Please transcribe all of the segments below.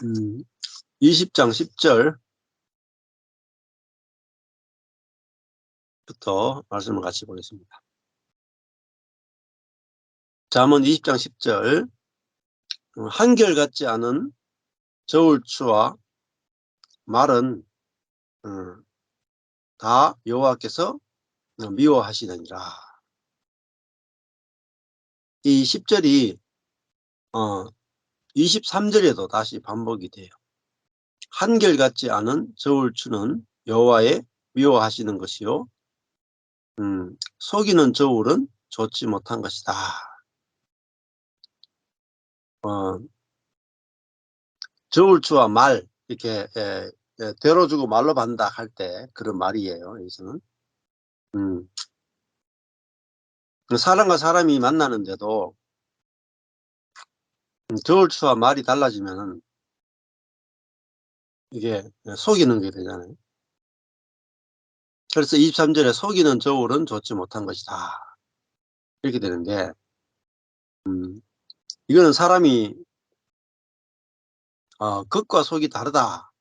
20장 10절부터 말씀을 같이 보겠습니다. 잠언 20장 10절. 한결같지 않은 저울추와 말은 다 여호와께서 미워하시느니라. 이 10절이 23절에도 다시 반복이 돼요. 한결같지 않은 저울추는 여호와의 미워하시는 것이요, 속이는 저울은 좋지 못한 것이다. 저울추와 말, 이렇게 데려주고 말로 받는다 할 때 그런 말이에요. 여기서는 사람과 사람이 만나는데도 저울추와 말이 달라지면은 이게 속이는 게 되잖아요. 그래서 23절에 속이는 저울은 좋지 못한 것이다, 이렇게 되는데, 이거는 사람이 겉과 속이 다르다,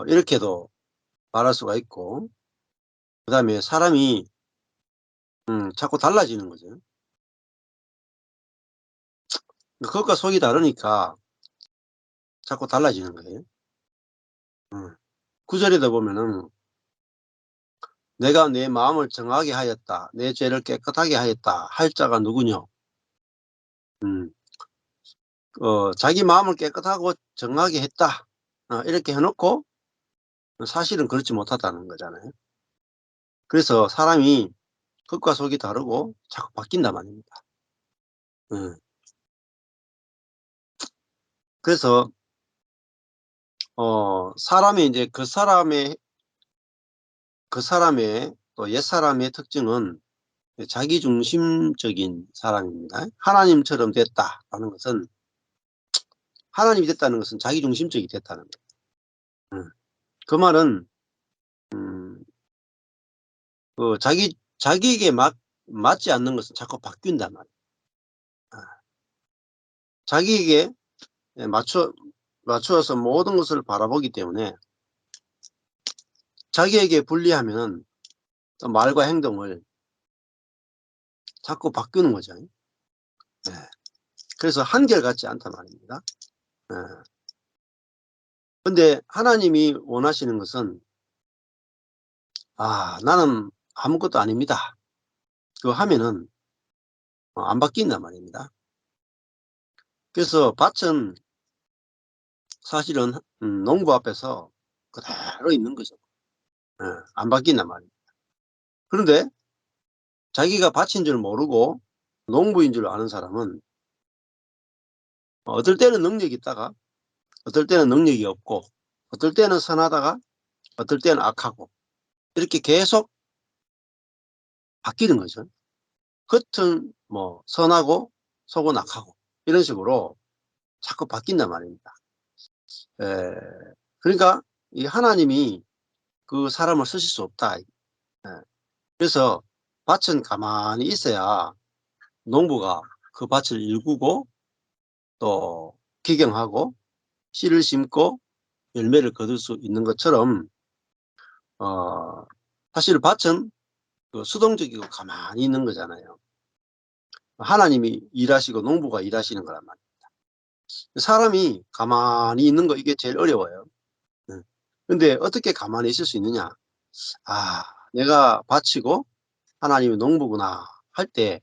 이렇게도 말할 수가 있고, 그 다음에 사람이 자꾸 달라지는 거죠. 겉과 속이 다르니까 자꾸 달라지는 거예요. 9절에도 보면은 내가 내 마음을 정하게 하였다, 내 죄를 깨끗하게 하였다 할 자가 누구냐. 자기 마음을 깨끗하고 정하게 했다, 이렇게 해놓고 사실은 그렇지 못하다는 거잖아요. 그래서 사람이 겉과 속이 다르고 자꾸 바뀐단 말입니다. 그래서 사람이 이제 그 사람의 또 옛사람의 특징은 자기중심적인 사람입니다. 하나님처럼 됐다라는 것은, 하나님이 됐다는 것은 자기중심적이 됐다는 거예요. 그 말은 자기에게 맞지 않는 것은 자꾸 바뀐단 말이에요. 자기에게 맞추어서 모든 것을 바라보기 때문에 자기에게 불리하면 말과 행동을 자꾸 바꾸는 거죠. 그래서 한결같지 않단 말입니다. 근데 하나님이 원하시는 것은, 나는 아무것도 아닙니다, 그거 하면은 안 바뀐단 말입니다. 그래서 밭은 사실은 농부 앞에서 그대로 있는 거죠. 안 바뀐단 말입니다. 그런데 자기가 밭인 줄 모르고 농부인 줄 아는 사람은 어떨 때는 능력이 있다가 어떨 때는 능력이 없고, 어떨 때는 선하다가 어떨 때는 악하고, 이렇게 계속 바뀌는 거죠. 겉은 선하고 속은 악하고, 이런 식으로 자꾸 바뀐단 말입니다. 그러니까 이 하나님이 그 사람을 쓰실 수 없다. 그래서 밭은 가만히 있어야 농부가 그 밭을 일구고 또 기경하고 씨를 심고 열매를 거둘 수 있는 것처럼, 사실 밭은 수동적이고 가만히 있는 거잖아요. 하나님이 일하시고 농부가 일하시는 거란 말이에요. 사람이 가만히 있는 거, 이게 제일 어려워요. 근데 어떻게 가만히 있을 수 있느냐. 내가 밭이고 하나님이 농부구나 할 때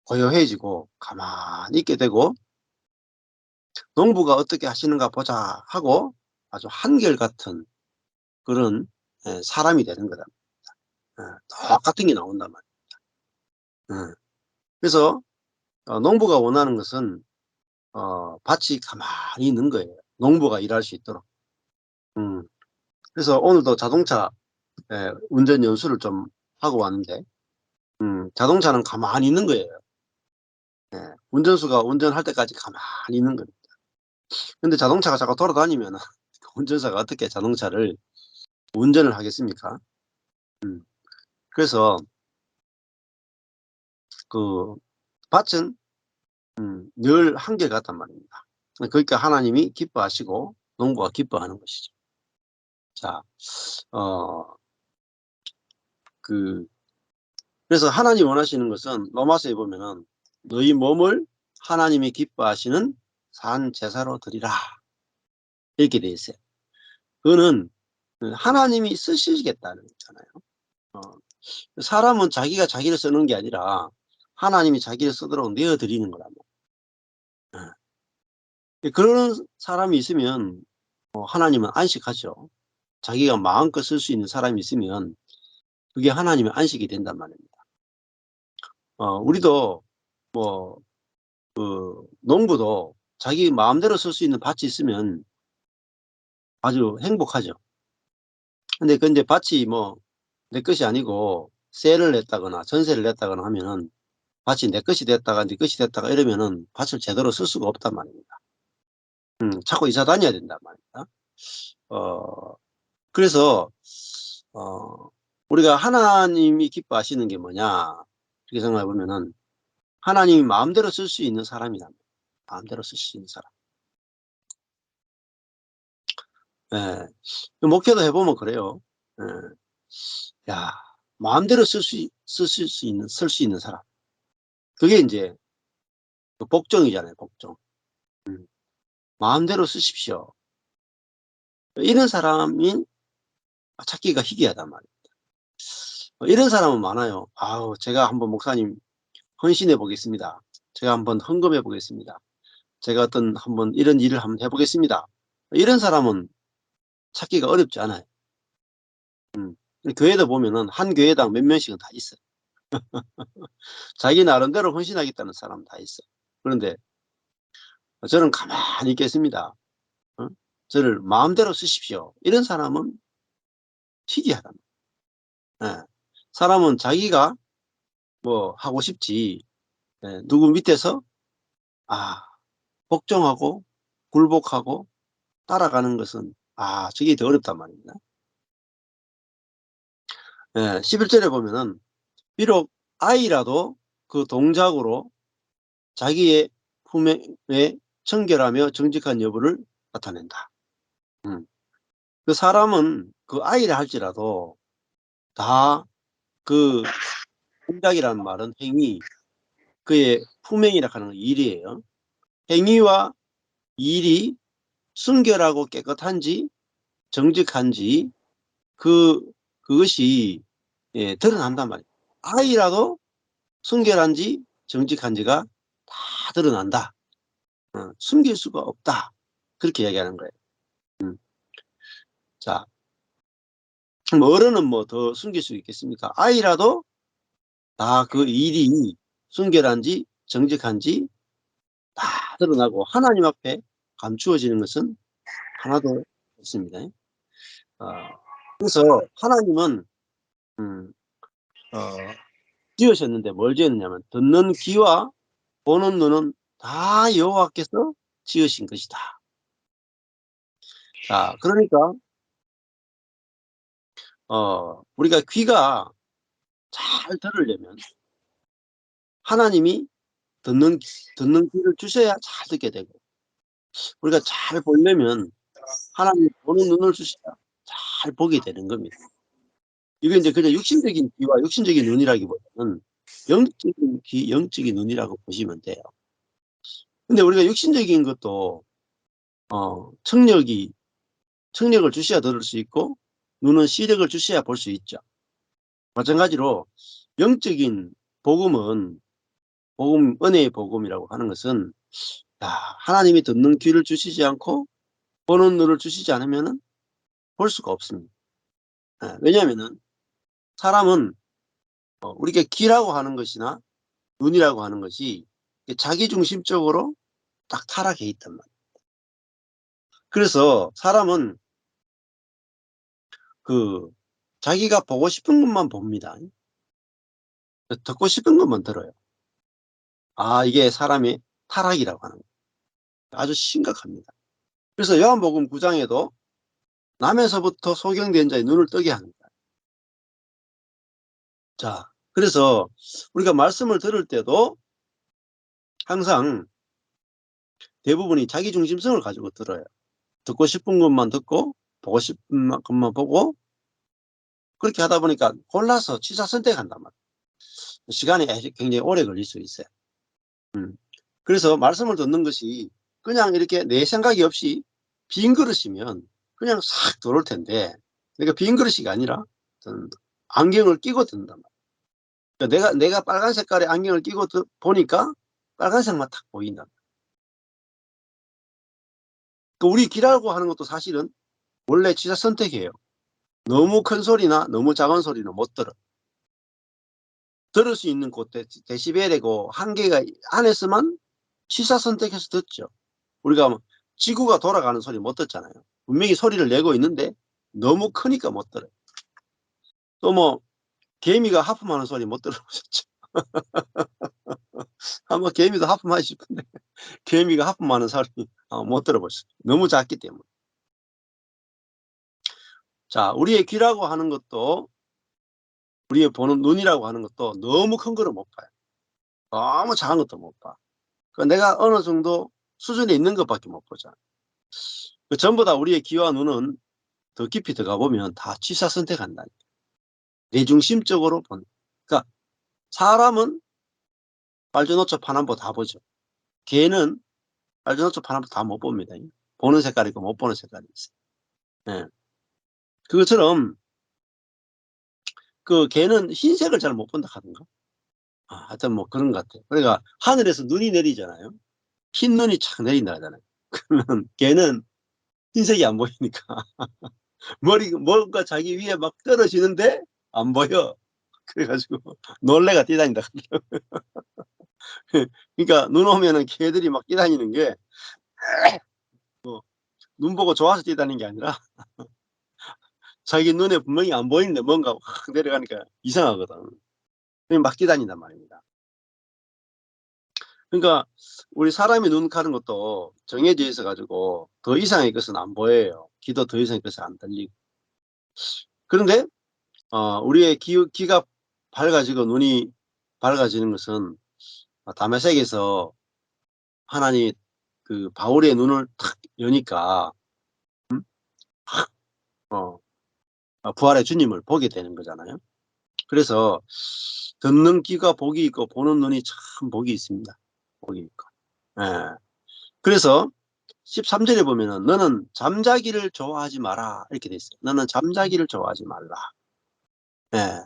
고요해지고 가만히 있게 되고, 농부가 어떻게 하시는가 보자 하고 아주 한결같은 그런 사람이 되는 거다. 똑같은 게 나온단 말이에요. 그래서 농부가 원하는 것은 밭이 가만히 있는 거예요, 농부가 일할 수 있도록. 그래서 오늘도 자동차 운전 연수를 좀 하고 왔는데, 자동차는 가만히 있는 거예요. 운전수가 운전할 때까지 가만히 있는 겁니다. 근데 자동차가 자꾸 돌아다니면 운전사가 어떻게 자동차를 운전을 하겠습니까? 그래서 그 밭은 늘 한결같단 말입니다. 그러니까 하나님이 기뻐하시고 농부가 기뻐하는 것이죠. 자, 어, 그, 그래서 하나님 원하시는 것은 로마서에 보면은 너희 몸을 하나님이 기뻐하시는 산 제사로 드리라. 이렇게 돼 있어요. 그거는 하나님이 쓰시겠다는 거잖아요. 어, 사람은 자기가 자기를 쓰는 게 아니라 하나님이 자기를 쓰도록 내어드리는 거란 말이에요. 그런 사람이 있으면 하나님은 안식하죠. 자기가 마음껏 쓸 수 있는 사람이 있으면 그게 하나님의 안식이 된단 말입니다. 우리도 뭐 농부도 자기 마음대로 쓸 수 있는 밭이 있으면 아주 행복하죠. 근데 밭이 뭐 내 것이 아니고 세를 냈다거나 전세를 냈다거나 하면은 밭이 내 것이 됐다가 네 것이 됐다가 이러면은 밭을 제대로 쓸 수가 없단 말입니다. 자꾸 이사 다녀야 된단 말입니다. 어, 그래서 우리가 하나님이 기뻐하시는 게 뭐냐 이렇게 생각해 보면은 하나님이 마음대로 쓸 수 있는 사람이란 말이에요. 마음대로 쓸 수 있는 사람. 예. 목회도 해보면 그래요. 예. 야, 마음대로 쓸 수 있는 사람. 그게 이제 그 복종이잖아요, 복종. 마음대로 쓰십시오. 이런 사람이 찾기가 희귀하단 말이에요. 이런 사람은 많아요. 아우, 제가 한번 목사님 헌신해 보겠습니다. 제가 한번 헌금해 보겠습니다. 제가 한번 이런 일을 한번 해보겠습니다. 이런 사람은 찾기가 어렵지 않아요. 교회도 보면은 한 교회당 몇 명씩은 다 있어요. 자기 나름대로 헌신하겠다는 사람 다 있어요. 그런데 저는 가만히 있겠습니다. 어? 저를 마음대로 쓰십시오. 이런 사람은 희귀하다. 예. 사람은 자기가 뭐 하고 싶지, 누구 밑에서 아 복종하고 굴복하고 따라가는 것은 저게 더 어렵단 말입니다. 11절에 보면은 비록 아이라도 그 동작으로 자기의 품에 청결하며 정직한 여부를 나타낸다. 음. 그 사람은 그 아이라 할지라도 다 그 동작이라는 말은 행위, 그의 품행이라 하는 건 일이에요. 행위와 일이 순결하고 깨끗한지 정직한지 그것이 드러난단 말이에요. 아이라도 순결한지 정직한지가 다 드러난다. 숨길 수가 없다. 그렇게 이야기하는 거예요. 음. 자, 뭐 어른은 뭐 더 숨길 수 있겠습니까? 아이라도 다 그 일이 순결한지 정직한지 다 드러나고 하나님 앞에 감추어지는 것은 하나도 없습니다. 어, 그래서 하나님은 음, 어, 지으셨는데 뭘 지었느냐면 듣는 귀와 보는 눈은 다 여호와께서 지으신 것이다. 자, 그러니까 우리가 귀가 잘 들으려면 하나님이 듣는 귀를 주셔야 잘 듣게 되고, 우리가 잘 보려면 하나님이 보는 눈을 주셔야 잘 보게 되는 겁니다. 이게 이제 그냥 육신적인 귀와 육신적인 눈이라기보다는 영적인 귀, 영적인 눈이라고 보시면 돼요. 근데 우리가 육신적인 것도 청력을 주셔야 들을 수 있고 눈은 시력을 주셔야 볼 수 있죠. 마찬가지로 영적인 복음은 은혜의 복음이라고 하는 것은 하나님이 듣는 귀를 주시지 않고 보는 눈을 주시지 않으면 볼 수가 없습니다. 왜냐하면 사람은 우리가 귀라고 하는 것이나 눈이라고 하는 것이 자기중심적으로 딱 타락해 있단 말이에요. 그래서 사람은 그 자기가 보고 싶은 것만 봅니다. 듣고 싶은 것만 들어요. 이게 사람의 타락이라고 하는 거예요. 아주 심각합니다. 그래서 요한복음 9장에도 남에서부터 소경된 자의 눈을 뜨게 합니다. 자, 그래서 우리가 말씀을 들을 때도 항상 대부분이 자기중심성을 가지고 들어요. 듣고 싶은 것만 듣고 보고 싶은 것만 보고 그렇게 하다 보니까 골라서 취사 선택한단 말이에요. 시간이 굉장히 오래 걸릴 수 있어요. 그래서 말씀을 듣는 것이 그냥 이렇게 내 생각이 없이 빈 그릇이면 그냥 싹 들어올 텐데, 그러니까 빈 그릇이 아니라 안경을 끼고 듣는단 말이에요. 그러니까 내가 빨간 색깔의 안경을 끼고 보니까 빨간색만 탁 보인다. 그러니까 우리 귀라고 하는 것도 사실은 원래 취사 선택이에요. 너무 큰 소리나 너무 작은 소리는 못 들어. 들을 수 있는 그 데시벨의 그 한계가 안에서만 취사 선택해서 듣죠. 우리가 뭐 지구가 돌아가는 소리 못 듣잖아요. 분명히 소리를 내고 있는데 너무 크니까 못 들어요. 또 뭐 개미가 하품하는 소리 못 들어보셨죠? 한번 개미도 하품하고 싶은데 개미가 하품하는 소리 못 들어보셨어요. 너무 작기 때문에. 자, 우리의 귀라고 하는 것도, 우리의 보는 눈이라고 하는 것도 너무 큰 거를 못 봐요. 너무 작은 것도 못 봐. 내가 어느 정도 수준에 있는 것밖에 못 보잖아. 전부 다 우리의 귀와 눈은 더 깊이 들어가 보면 다 취사 선택한다. 내중심적으로 보는. 그러니까 사람은 빨주노초 파남보 다 보죠. 개는 빨주노초 파남보 다 못 봅니다. 보는 색깔이 있고 못 보는 색깔이 있어요. 예. 그것처럼 그 개는 흰색을 잘 못 본다 하던가. 하여튼 뭐 그런 것 같아요. 그러니까 하늘에서 눈이 내리잖아요. 흰 눈이 착 내린다 하잖아요. 그러면 개는 흰색이 안 보이니까 뭔가 자기 위에 막 떨어지는데 안 보여. 그래가지고 놀래가 뛰다닌다. 그러니까 눈 오면은 개들이 막 뛰다니는 게 눈 보고 좋아서 뛰다니는 게 아니라 자기 눈에 분명히 안 보이는데 뭔가 확 내려가니까 이상하거든. 막 뛰다닌단 말입니다. 그러니까 우리 사람이 눈 가는 것도 정해져 있어 가지고 더 이상의 것은 안 보여요. 귀도 더 이상의 것은 안 들리고. 그런데 우리의 귀가 밝아지고 눈이 밝아지는 것은 다메섹에서 하나님이 그 바울의 눈을 탁 여니까 어, 부활의 주님을 보게 되는 거잖아요. 그래서 듣는 귀가 복이 있고 보는 눈이 참 복이 있습니다. 복이 있고. 예. 그래서 13절에 보면은 너는 잠자기를 좋아하지 마라 이렇게 돼 있어요. 너는 잠자기를 좋아하지 말라. 예.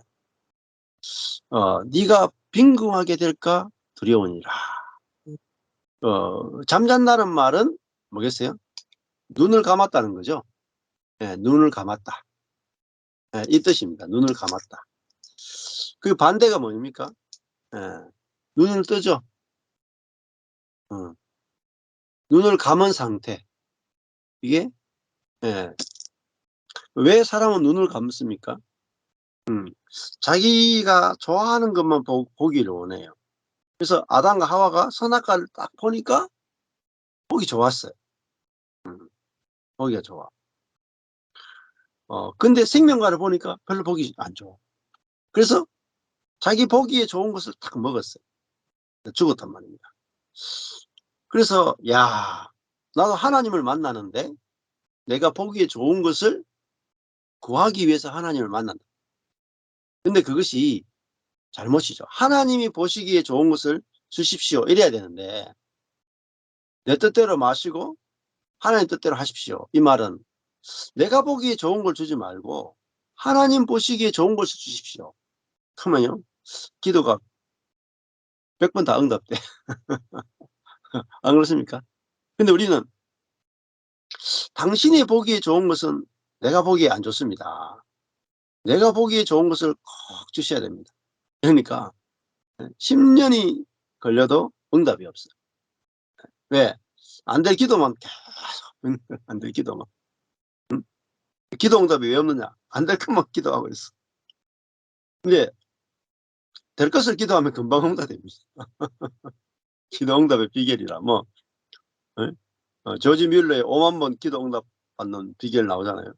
네가 빈궁하게 될까 두려우니라. 잠잔다는 말은 뭐겠어요? 눈을 감았다는 거죠. 예, 눈을 감았다. 예, 이 뜻입니다. 눈을 감았다. 그 반대가 뭡니까? 예, 눈을 뜨죠. 어, 눈을 감은 상태. 이게 예, 왜 사람은 눈을 감습니까? 자기가 좋아하는 것만 보기를 원해요. 그래서 아담과 하와가 선악과를 딱 보니까 보기 좋았어요. 음, 보기가 좋아. 근데 생명과를 보니까 별로 보기 안 좋아. 그래서 자기 보기에 좋은 것을 딱 먹었어요. 죽었단 말입니다. 그래서 야, 나도 하나님을 만나는데 내가 보기에 좋은 것을 구하기 위해서 하나님을 만난다. 근데 그것이 잘못이죠. 하나님이 보시기에 좋은 것을 주십시오 이래야 되는데 내 뜻대로 마시고 하나님 뜻대로 하십시오. 이 말은 내가 보기에 좋은 걸 주지 말고 하나님 보시기에 좋은 것을 주십시오. 그러면요, 기도가 100번 다 응답돼. 안 그렇습니까? 근데 우리는 당신이 보기에 좋은 것은 내가 보기에 안 좋습니다. 내가 보기에 좋은 것을 꼭 주셔야 됩니다. 그러니까 10년이 걸려도 응답이 없어요. 왜? 안 될 기도만 계속 안 될 기도만. 기도 응답이 왜 없느냐? 안 될 것만 기도하고 있어. 근데 될 것을 기도하면 금방 응답됩니다. 기도 응답의 비결이라 뭐 조지 뮬러의 5만 번 기도 응답 받는 비결 나오잖아요.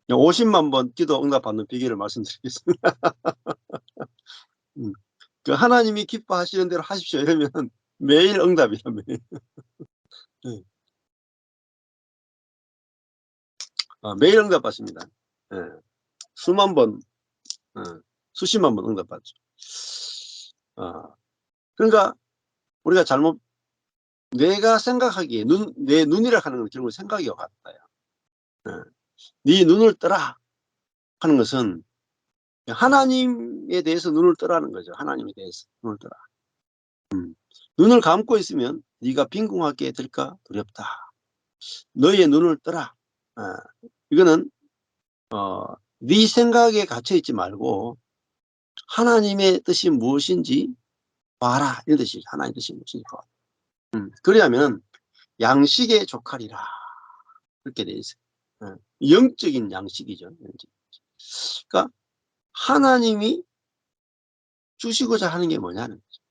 50만 번 기도 응답 받는 비결을 말씀드리겠습니다. 음. 그 하나님이 기뻐하시는 대로 하십시오 이러면 매일 응답이야, 매일. 예. 매일 응답받습니다. 예. 수만 번, 예. 수십만 번 응답받죠. 아 그러니까 우리가 잘못 내가 생각하기에 내 눈이라 하는 건 결국 생각이 같아요. 예. "네 눈을 떠라." 하는 것은 하나님에 대해서 눈을 뜨라는 거죠. 하나님에 대해서 눈을 뜨라. 음. "눈을 감고 있으면 네가 빈궁하게 될까 두렵다. 너의 눈을 뜨라." 아 이거는 네 생각에 갇혀 있지 말고 하나님의 뜻이 무엇인지 봐라 이런 뜻이죠. 하나님의 뜻이 무엇인지 봐라. 그래야면 양식에 족하리라 그렇게 돼 있어요. 영적인 양식이죠. 영적. 그러니까 하나님이 주시고자 하는 게 뭐냐는 거죠.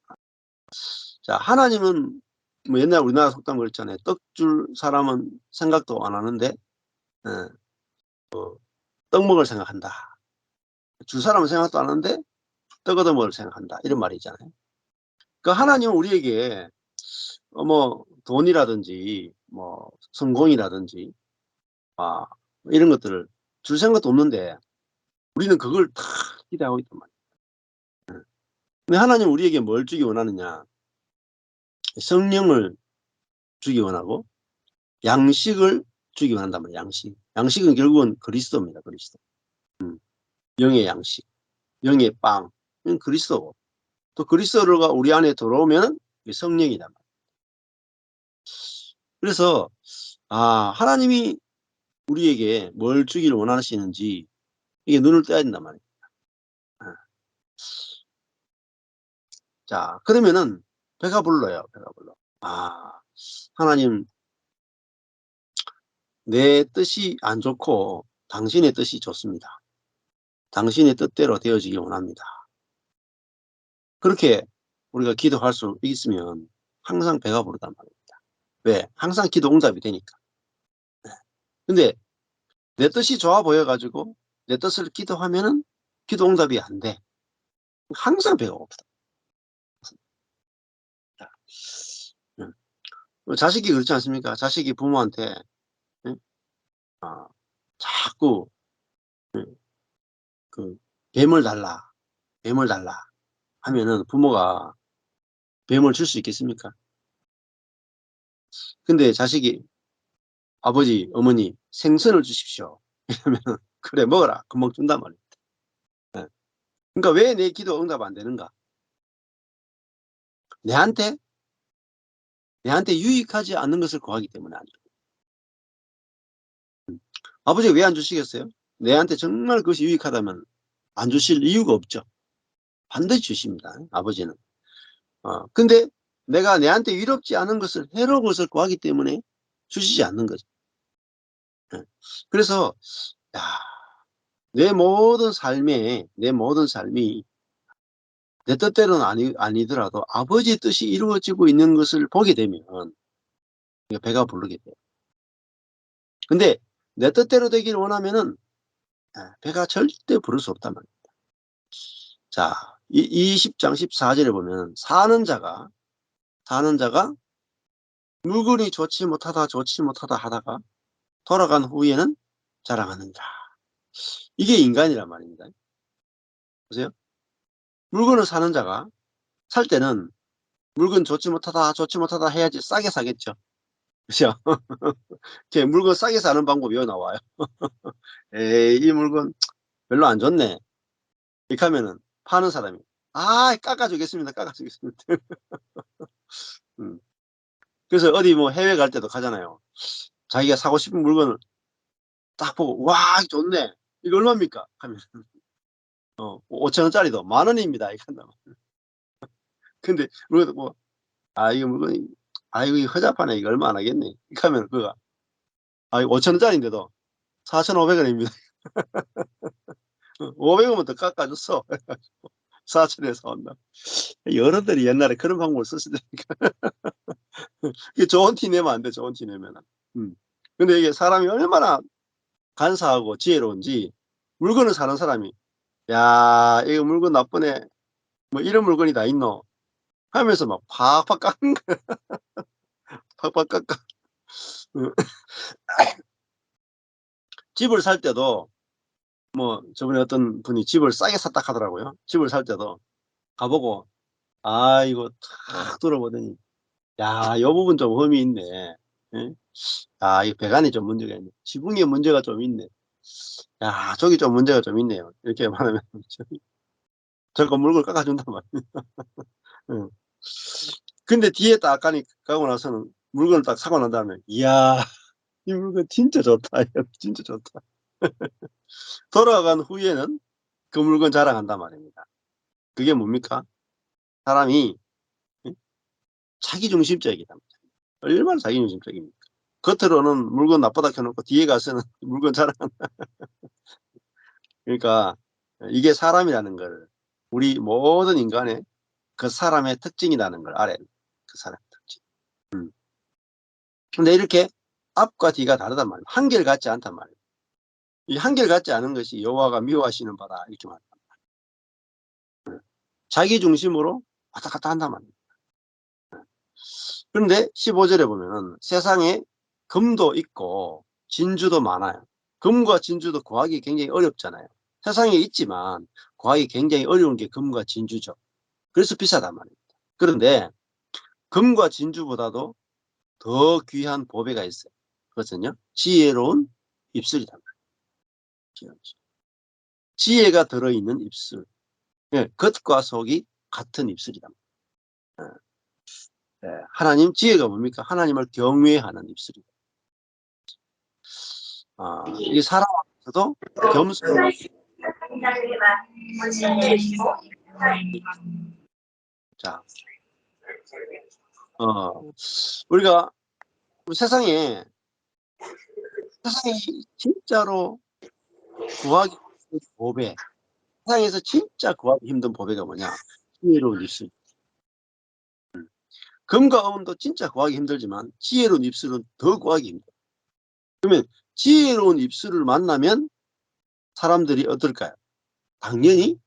자 하나님은 뭐 옛날 우리나라 속담 그랬잖아요. "떡 줄 사람은 생각도 안 하는데 어 떡 먹을 생각한다. 줄 사람은 생각도 안 하는데 떡 얻어 먹을 생각한다." 이런 말이 있잖아요. 그러니까 하나님은 우리에게 뭐 돈이라든지 뭐 성공이라든지 아 이런 것들을 줄 생각도 없는데 우리는 그걸 다 기대하고 있단 말이에요. 근데 하나님은 우리에게 뭘 주기 원하느냐. 성령을 주기 원하고 양식을 주기 원한단 말이에요. 양식. 양식은 결국은 그리스도입니다. 그리스도. 음. 영의 양식, 영의 빵. 이건 그리스도고 또 그리스도가 우리 안에 들어오면 성령이란 말이에요. 그래서 하나님이 우리에게 뭘 주기를 원하시는지 이게 눈을 떠야 된단 말이에요. 예. 자 그러면은 배가 불러요. 배가 불러. 하나님 내 뜻이 안 좋고 당신의 뜻이 좋습니다. 당신의 뜻대로 되어지길 원합니다. 그렇게 우리가 기도할 수 있으면 항상 배가 부르단 말입니다. 왜? 항상 기도 응답이 되니까. 네. 근데 내 뜻이 좋아 보여 가지고 내 뜻을 기도하면은 기도 응답이 안 돼. 항상 배가 고프다. 음. 자식이 그렇지 않습니까? 자식이 부모한테 예? 자꾸 예 그 "뱀을 달라. 뱀을 달라." 하면은 부모가 뱀을 줄 수 있겠습니까? 근데 자식이 "아버지, 어머니 생선을 주십시오." 이러면은 "그래 먹어라." 금방 준단 말이에요. 예. 그러니까 왜 내 기도가 응답 안 되는가? 내한테, 내한테 유익하지 않는 것을 구하기 때문에 아니에요. 아버지가 왜 안 주시겠어요? 내한테 정말 그것이 유익하다면 안 주실 이유가 없죠. 반드시 주십니다, 아버지는. 근데 내가 내한테 위롭지 않은 것을 해로운 것을 구하기 때문에 주시지 않는 거죠. 예. 그래서 야 내 모든 삶이 내 뜻대로는 아니더라도 아버지의 뜻이 이루어지고 있는 것을 보게 되면 배가 부르게 돼요. 근데 내 뜻대로 되기를 원하면은 배가 절대 부를 수 없단 말이에요. 자, 이 20장 14절에 보면 사는 자가 물건이 좋지 못하다 하다가 돌아간 후에는 자랑하느니라. 이게 인간이란 말입니다. 보세요. 물건을 사는 자가 살 때는 물건 좋지 못하다 해야지 싸게 사겠죠. 그죠? 이렇게 물건 싸게 사는 방법이 왜 나와요? "에이 이 물건 별로 안 좋네." 이렇게 하면은 파는 사람이 깎아 주겠습니다. 깎아 주겠습니다." 음. 그래서 어디 뭐 해외 갈 때도 가잖아요. 자기가 사고 싶은 물건을 딱 보고 "와 좋네. 이거 얼마입니까?" 하면 5천 원짜리도 만 원입니다." 이렇게 한단 말이에요. 근데 우리가 뭐 이거 물건이 이거 허접하네. 이거 얼마 안 하겠네." 이렇게 하면 그가 이거 5천 원짜리인데도 4,500 원입니다. 500 원만 더 깎아 줬어. 4천 원에 사온다. 어른들이 옛날에 그런 방법을 썼으니까 이게 좋은 티 내면 안 돼, 좋은 티 내면은. 음. 근데 이게 사람이 얼마나 간사하고 지혜로운지 물건을 사는 사람이 "야 이거 물건 나쁘네. 뭐 이런 물건이 다 있노?" 하면서 막 팍팍 깎는 거야. 팍팍 깎아. 어. 집을 살 때도 뭐 저번에 어떤 분이 집을 싸게 샀다 하더라고요. 집을 살 때도 가 보고 이거 탁 돌아보더니 '야 요 부분 좀 흠이 있네. 예. 이 배관이 좀 문제가 있네. 지붕에 문제가 좀 있네. 야 저기 좀 문제가 좀 있네요.' 이렇게 말하면 저 건물을 깎아 준단 말이에요. 예. 근데 뒤에 딱 가고 나서는 물건을 딱 사고 난 다음에 '이야 이 물건 진짜 좋다. 이거 진짜 좋다.' 돌아간 후에는 그 물건 자랑한단 말입니다. 그게 뭡니까? 사람이 예 자기중심적이다. 얼마나 자기중심적입니까? 겉으로는 물건 나쁘다 켜 놓고 뒤에 가서는 물건 자랑한다. 그러니까 이게 사람이라는 걸 우리 모든 인간의 그 사람의 특징이라는 걸 알아야 돼요. 그 사람의 특징. 음. 근데 이렇게 앞과 뒤가 다르단 말이에요. 한결같지 않단 말이에요. 이 한결같지 않은 것이 여호와가 미워하시는 바다 이렇게 말합니다. 자기 중심으로 왔다 갔다 한단 말이에요. 그런데 15 절에 보면은 세상에 금도 있고 진주도 많아요. 금과 진주도 구하기 굉장히 어렵잖아요. 세상에 있지만 구하기 굉장히 어려운 게 금과 진주죠. 그래서 비싸단 말입니다. 그런데 금과 진주보다도 더 귀한 보배가 있어요. 그것은요 지혜로운 입술이란 말이에요. 지혜가 들어있는 입술. 예, 겉과 속이 같은 입술이란 말이에요. 예, 하나님 지혜가 뭡니까? 하나님을 경외하는 입술이다. 이 사람 앞에서도 겸손. 자, 우리가 세상에 진짜로 구하기 힘든 보배, 세상에서 진짜 구하기 힘든 보배가 뭐냐? 지혜로운 입술. 금과 은도 진짜 구하기 힘들지만 지혜로운 입술은 더 구하기 힘들어요. 그러면 지혜로운 입술을 만나면 사람들이 어떨까요? 당연히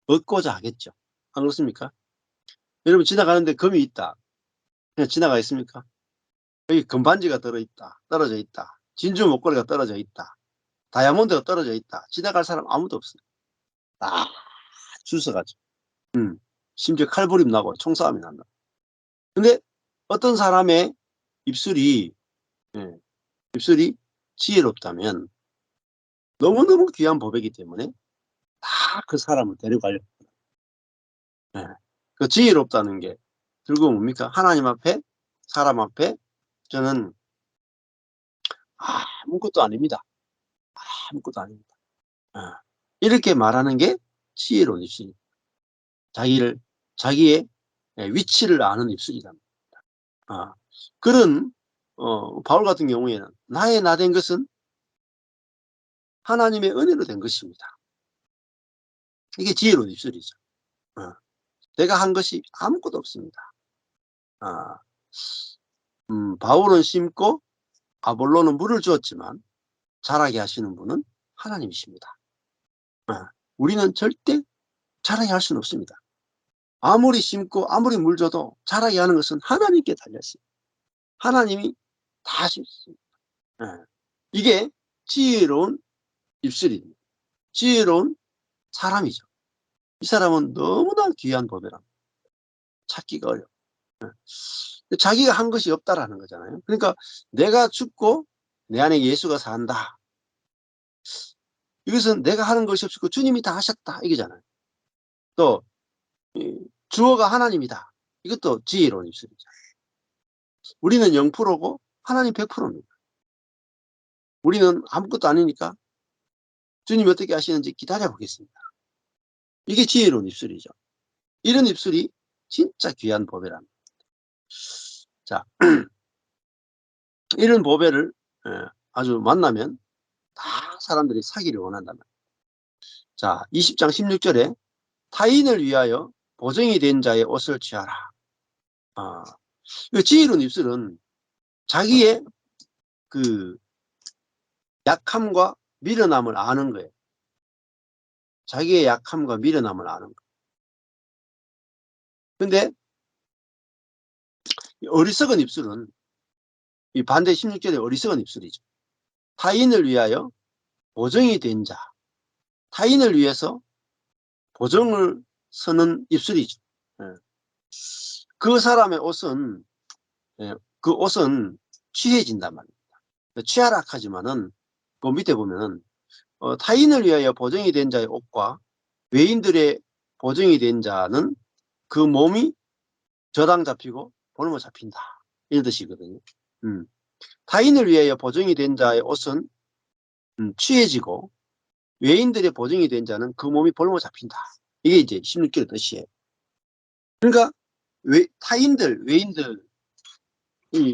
얻고자 하겠죠. 안 그렇습니까? 여러분 지나가는데 금이 있다. 그냥 지나가겠습니까? 여기 금반지가 떨어져 있다. 진주 목걸이가 떨어져 있다. 다이아몬드가 떨어져 있다. 지나갈 사람 아무도 없어요. 다 줄 서가지고. 심지어 칼부림 나고 총싸움이 난다. 근데 어떤 사람의 입술이 예, 입술이 지혜롭다면 너무너무 귀한 보배이기 때문에 다 그 사람을 데려가려고. 예. 그 지혜롭다는 게 결국은 뭡니까? 하나님 앞에 사람 앞에 저는 아무것도 아닙니다. 아무것도 아닙니다. 예. 이렇게 말하는 게 지혜로운 입술입니다. 자기의 위치를 아는 입술이다. 아, 그런 바울 같은 경우에는 나의 나 된 것은 하나님의 은혜로 된 것입니다. 이게 지혜로운 입술이죠. 어, 내가 한 것이 아무것도 없습니다. 아, 바울은 심고 아볼로는 물을 주었지만 자라게 하시는 분은 하나님이십니다. 우리는 절대 자라게 할 수는 없습니다. 아무리 심고 아무리 물 줘도 자라게 하는 것은 하나님께 달렸습니다. 하나님이 다 하십니다. 이게 지혜로운 입술입니다. 지혜로운 사람이죠. 이 사람은 너무나 귀한 보배랍니다. 찾기가 어려워. 자기가 한 것이 없다라는 거잖아요. 그러니까 내가 죽고 내 안에 예수가 산다. 이것은 내가 하는 것이 없고 주님이 다 하셨다 이거잖아요. 또 주어가 하나님이다. 이것도 지혜로운 입술이죠. 우리는 0%고 하나님 100%입니다. 우리는 아무것도 아니니까 주님이 어떻게 하시는지 기다려 보겠습니다. 이게 지혜로운 입술이죠. 이런 입술이 진짜 귀한 보배랍니다. 자, 이런 보배를 아주 만나면 다 사람들이 사기를 원한단 말이에요. 자, 20장 16절에 타인을 위하여 보정이 된 자의 옷을 취하라. 지혜로운 입술은 자기의 그 약함과 미련함을 아는 거예요. 자기의 약함과 미련함을 아는 거예요. 근데 어리석은 입술은 이 반대 16절의 어리석은 입술이죠. 타인을 위하여 보정이 된 자, 타인을 위해서 보정을 서는 입술이죠. 예. 그 사람의 옷은 예, 그 옷은 취해진단 말입니다. 취하락하지만은 그 밑에 보면은 타인을 위하여 보정이 된 자의 옷과 외인들의 보정이 된 자는 그 몸이 저당 잡히고 볼모 잡힌다. 이런 뜻이거든요. 타인을 위하여 보정이 된 자의 옷은 취해지고 외인들의 보정이 된 자는 그 몸이 볼모 잡힌다. 이게 이제 16절의 뜻이에요. 그러니까 타인들, 외인들이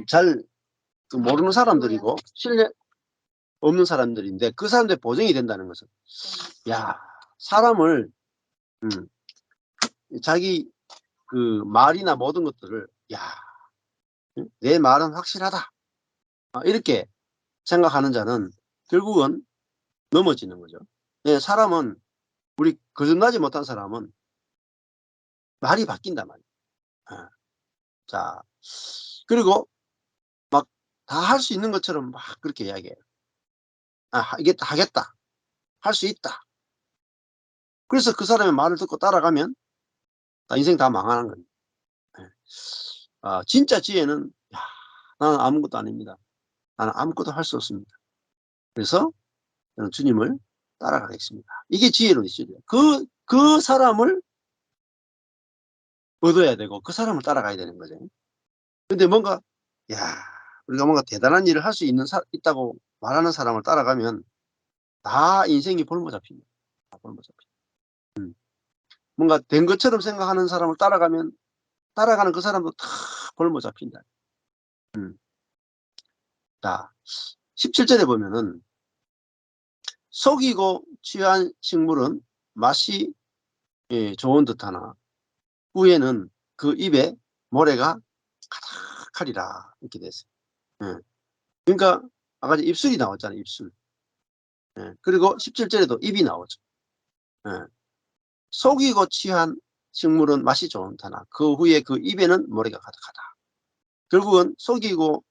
잘 모르는 사람들이고 신뢰 없는 사람들인데 그 사람들 보정이 된다는 것은 야 사람을 자기 그 말이나 모든 것들을 야 내 말은 확실하다 이렇게 생각하는 자는 결국은 넘어지는 거죠. 예, 사람은 우리 거듭나지 못한 사람은 말이 바뀐단 말이에요. 예. 자 그리고 막 다 할 수 있는 것처럼 막 그렇게 이야기해요. 하겠다 할 수 있다. 그래서 그 사람의 말을 듣고 따라가면 인생 다 망하는 거예요. 예. 진짜 지혜는 야, 나는 아무것도 아닙니다. 나는 아무것도 할 수 없습니다. 그래서 저는 주님을 따라가겠습니다. 이게 지혜로운 시절이에요. 그 사람을 얻어야 되고 그 사람을 따라가야 되는 거죠. 근데 뭔가 야 우리가 뭔가 대단한 일을 할 수 있다고 말하는 사람을 따라가면 다 인생이 볼모 잡힙니다. 다 볼모 잡힙니다. 뭔가 된 것처럼 생각하는 사람을 따라가면 따라가는 그 사람도 다 볼모 잡힌다. 자 17절에 보면은 속이고 취한 식물은 맛이 좋은 듯하나 후에는 그 입에 모래가 가득하리라 이렇게 됐어요. 예. 그러니까 아까 입술이 나왔잖아요. 입술. 예. 그리고 17절에도 입이 나오죠. 예. 속이고 취한 식물은 맛이 좋다나 그 후에 그 입에는 모래가 가득하다. 결국은 속이고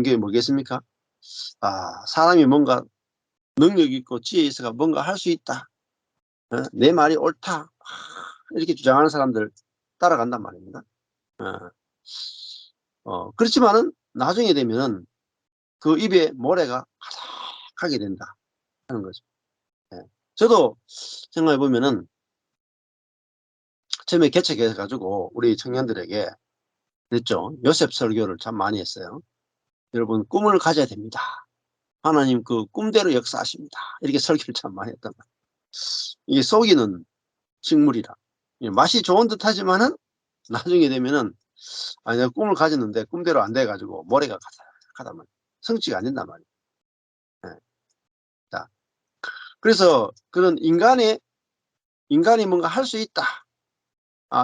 게 뭐겠습니까? 사람이 뭔가 능력 있고 지혜 있어가 뭔가 할 수 있다. 내 말이 옳다. 이렇게 주장하는 사람들 따라간단 말입니다. 그렇지만은 나중에 되면은 그 입에 모래가 가득하게 된다 하는 거죠. 예. 저도 생각해 보면은 처음에 개척해 가지고 우리 청년들에게 그랬죠. 요셉 설교를 참 많이 했어요. 여러분 꿈을 가져야 됩니다. 하나님 그 꿈대로 역사하십니다. 이렇게 설교를 참 많이 했단 말이에요. 이게 속이는 식물이라. 맛이 좋은 듯 하지만은 나중에 되면은 내가 꿈을 가졌는데 꿈대로 안 돼 가지고 모래가 가득하단 말이에요. 성취가 안 된단 말이에요. 예. 자, 그래서 그런 인간이 뭔가 할 수 있다.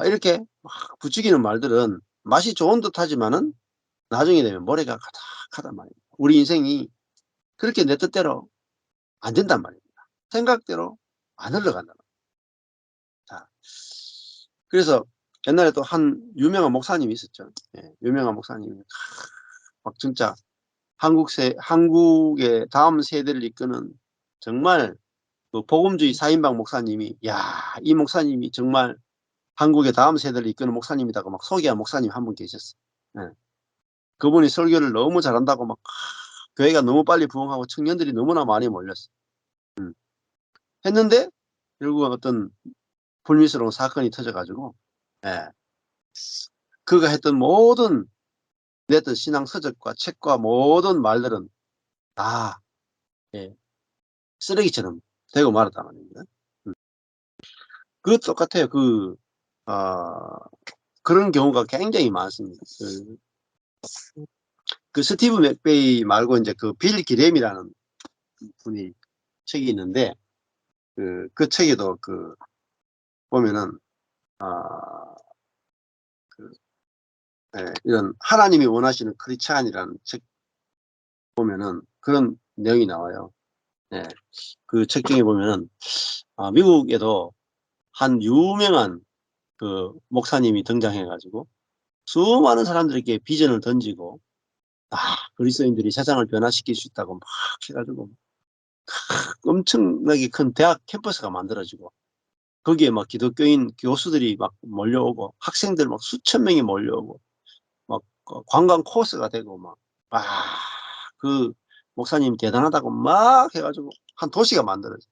이렇게 막 부추기는 말들은 맛이 좋은 듯 하지만은 나중에 되면 모래가 가득하단 말이에요. 우리 인생이 그렇게 내 뜻대로 안 된단 말입니다. 생각대로 안 흘러간단 말이에요. 자, 그래서 옛날에 또 한 유명한 목사님이 있었죠. 예, 유명한 목사님이 막 진짜 한국의 다음 세대를 이끄는 정말 그 복음주의 4인방 목사님이 이 목사님이 정말 한국의 다음 세대를 이끄는 목사님이다고 막 소개한 목사님 한 분 계셨어요. 예. 그분이 설교를 너무 잘한다고 막 교회가 너무 빨리 부흥하고 청년들이 너무나 많이 몰렸어요. 했는데 결국은 어떤 불미스러운 사건이 터져가지고 예. 그가 했던 모든 냈던 신앙 서적과 책과 모든 말들은 다 예, 쓰레기처럼 되고 말았단 말입니다. 그 똑같아요. 어, 그런 경우가 굉장히 많습니다. 그 스티브 맥베이 말고 이제 그 빌 기렘이라는 분이 책이 있는데 그 책에도 보면은 아, 그, 이런 하나님이 원하시는 크리스찬이라는 책 보면은 그런 내용이 나와요. 예, 그 책 중에 보면은 미국에도 한 유명한 그 목사님이 등장해가지고 수많은 사람들에게 비전을 던지고 그리스도인들이 세상을 변화시킬 수 있다고 막 해 가지고 엄청나게 큰 대학 캠퍼스가 만들어지고 거기에 막 기독교인 교수들이 막 몰려오고 학생들 막 수천 명이 몰려오고 막 관광 코스가 되고 막 그 목사님이 대단하다고 막 해 가지고 한 도시가 만들어져요.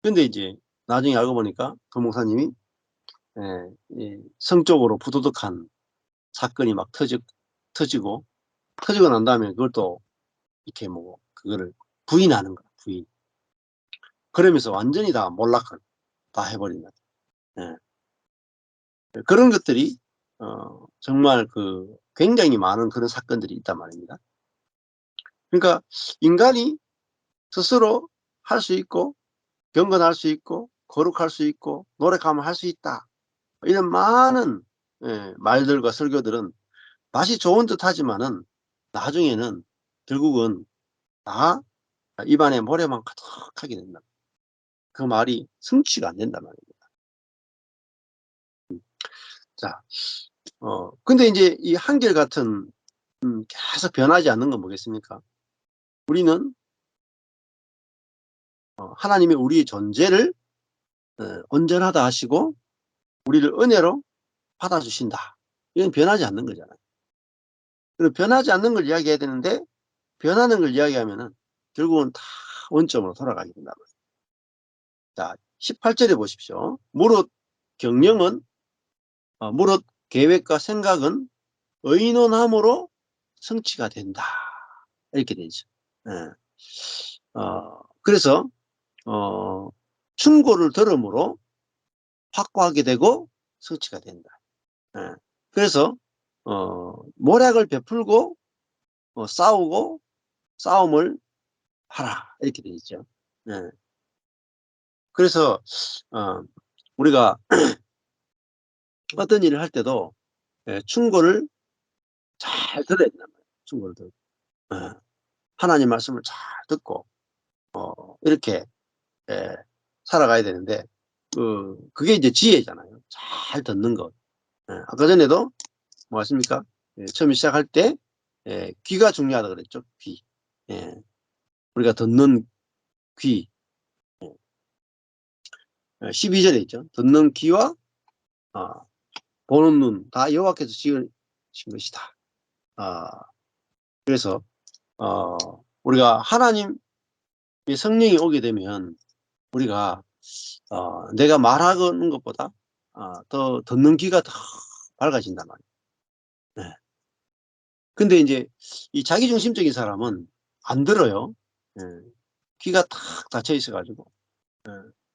근데 이제 나중에 알고 보니까 그 목사님이 이 성적으로 부도덕한 사건이 막 터지고 터지고 난 다음에 그걸 또 이렇게 뭐 그거를 부인하는 거야, 부인. 그러면서 완전히 다 몰락을 다 해 버린 거죠. 예. 그런 것들이 정말 굉장히 많은 그런 사건들이 있단 말입니다. 그러니까 인간이 스스로 할 수 있고 경건할 수 있고 거룩할 수 있고 노력하면 할 수 있다. 이런 많은 말들과 설교들은 맛이 좋은 듯하지만은 나중에는 결국은 다 입안에 모래만 가득하게 된다. 그 말이 성취가 안 된단 말입니다. 자, 근데 인제 이 한결같은 계속 변하지 않는 건 뭐겠습니까? 우리는 하나님이 우리의 존재를 온전하다 하시고 우리를 은혜로 받아 주신다. 이건 변하지 않는 거잖아요. 그리고 변하지 않는 걸 이야기해야 되는데 변하는 걸 이야기하면은 결국은 다 원점으로 돌아가게 된단 말이에요. 자, 18절에 보십시오. 무릇 경영은 무릇 계획과 생각은 의논함으로 성취가 된다. 이렇게 돼 있죠. 예. 그래서 충고를 들음으로 확고하게 되고 성취가 된다. 예. 그래서 모략을 베풀고 싸우고 싸움을 하라 이렇게 돼 있죠. 예. 그래서 어 우리가 어떤 일을 할 때도 충고를 잘 들어야 된단 말이에요. 충고를 들고. 예. 하나님 말씀을 잘 듣고 이렇게 예 살아가야 되는데 그게 이제 지혜잖아요. 잘 듣는 것. 예. 아까 전에도 뭐 했습니까? 처음에 시작할 때 귀가 중요하다 그랬죠. 귀. 예. 우리가 듣는 귀. 예. 12절에 있죠. 듣는 귀와 아 보는 눈 다 여호와께서 지으신 것이다. 아 그래서 어 우리가 하나님의 성령이 오게 되면 우리가 내가 말하는 것보다 더 듣는 귀가 더 밝아진단 말이에요. 네. 근데 인제 이 자기중심적인 사람은 안 들어요. 예. 귀가 탁 닫혀 있어 가지고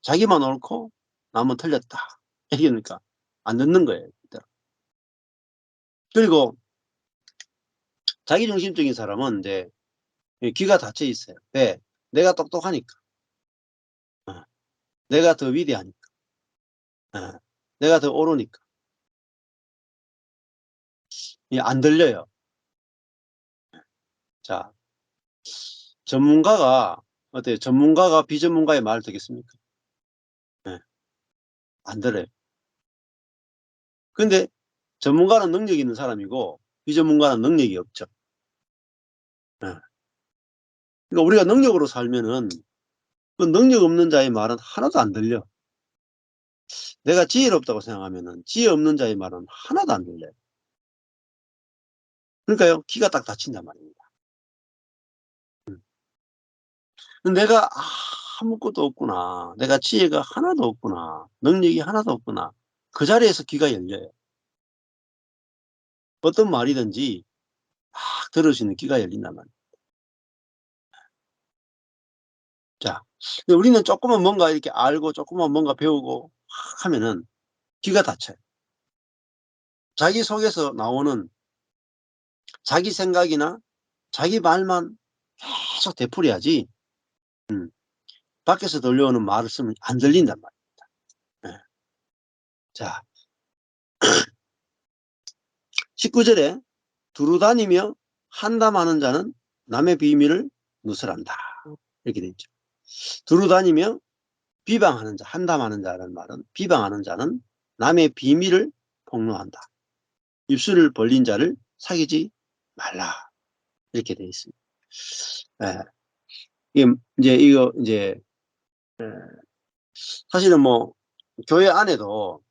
자기만 옳고 남은 틀렸다. 이러니까 안 듣는 거예요. 그대로. 그리고 자기중심적인 사람은 인제 귀가 닫혀 있어요. 왜? 내가 똑똑하니까. 어. 내가 더 위대하니까. 예. 내가 더 옳으니까. 이 안 들려요. 자, 전문가가 어때요? 전문가가 비전문가의 말을 듣겠습니까? 예. 안 들어요. 근데 전문가는 능력이 있는 사람이고 비전문가는 능력이 없죠. 예. 그러니까 우리가 능력으로 살면은 그 능력 없는 자의 말은 하나도 안 들려. 내가 지혜롭다고 생각하면은 지혜 없는 자의 말은 하나도 안 들려요. 그러니까요. 귀가 딱 닫힌단 말입니다. 음. 내가 아무것도 없구나. 내가 지혜가 하나도 없구나. 능력이 하나도 없구나. 그 자리에서 귀가 열려요. 어떤 말이든지 막 들을 수 있는 귀가 열린단 말이에요. 자, 근데 우리는 조금만 뭔가 이렇게 알고 조금만 뭔가 배우고 막 하면은 귀가 닫혀요. 자기 속에서 나오는 자기 생각이나 자기 말만 계속 되풀이하지 밖에서 들려오는 말씀은 안 들린단 말이에요. 예. 자, 19절에 두루다니며 한담하는 자는 남의 비밀을 누설한다. 이렇게 돼 있죠. 두루다니며 비방하는 자, 한담하는 자라는 말은 비방하는 자는 남의 비밀을 폭로한다. 입술을 벌린 자를 사귀지 말라. 이렇게 되어 있습니다. 예. 이게 이제 이거 이제 예, 사실은 뭐 교회 안에도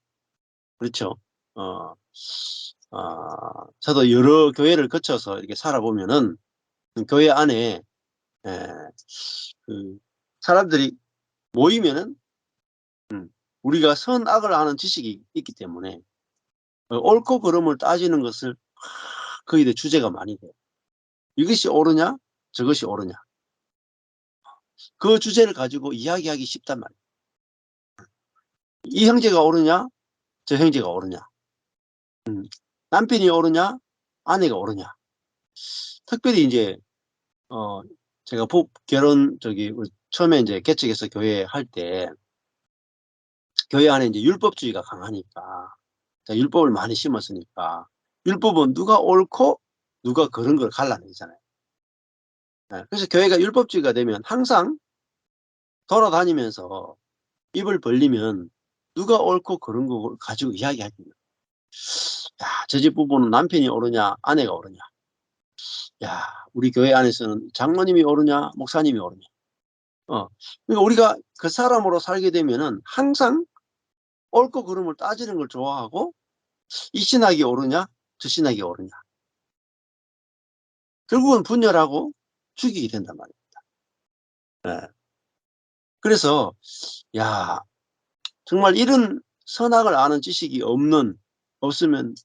그렇죠. 어, 저도 여러 교회를 거쳐서 이렇게 살아보면은 그 교회 안에 예, 그 사람들이 모이면은 우리가 선악을 아는 지식이 있기 때문에 옳고 그름을 따지는 것을 거의 주제가 많이 돼요. 이것이 옳으냐 저것이 옳으냐 그 주제를 가지고 이야기하기 쉽단 말이에요. 이 형제가 옳으냐 저 형제가 옳으냐 남편이 옳으냐 아내가 옳으냐. 특별히 이제 제가 결혼 우리 처음에 이제 개척해서 교회 할 때 교회 안에 이제 율법주의가 강하니까 율법을 많이 심었으니까 율법은 누가 옳고 누가 그런 걸 갈라내잖아요. 네, 그래서 교회가 율법주의가 되면 항상 돌아다니면서 입을 벌리면 누가 옳고 그런 거 가지고 이야기하거든요. 야, 저 집 부부는 남편이 옳으냐 아내가 옳으냐. 야, 우리 교회 안에서는 장로님이 옳으냐 목사님이 옳으냐. 그러니까 우리가 그 사람으로 살게 되면은 항상 옳고 그름을 따지는 걸 좋아하고 이 신학이 옳으냐 저 신학이 옳으냐. 결국은 분열하고 죽이게 된단 말이에요. 네. 그래서 야, 정말 이런 선악을 아는 지식이 없으면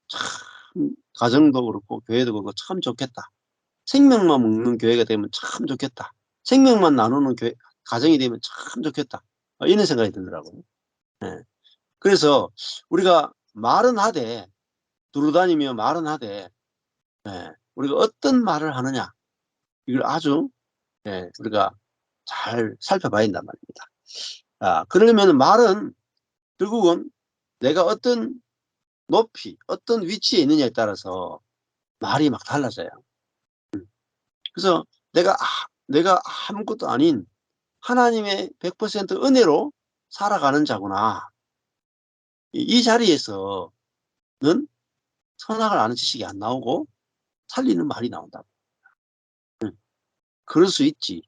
참 가정도 그렇고 교회도 그렇고 참 좋겠다. 생명만 먹는 교회가 되면 참 좋겠다. 생명만 나누는 가정이 되면 참 좋겠다. 이런 생각이 들더라고요. 네. 그래서 우리가 말은 하되 두루다니며 말은 하되 우리가 어떤 말을 하느냐 이걸 아주 우리가 잘 살펴봐야 된단 말입니다. 그러면 말은 결국은 내가 어떤 높이 어떤 위치에 있느냐에 따라서 말이 막 달라져요. 그래서 내가 아무것도 아닌 하나님의 100% 은혜로 살아가는 자구나. 이 자리에서는 선악을 아는 지식이 안 나오고 살리는 말이 나온다. 그럴 수 있지.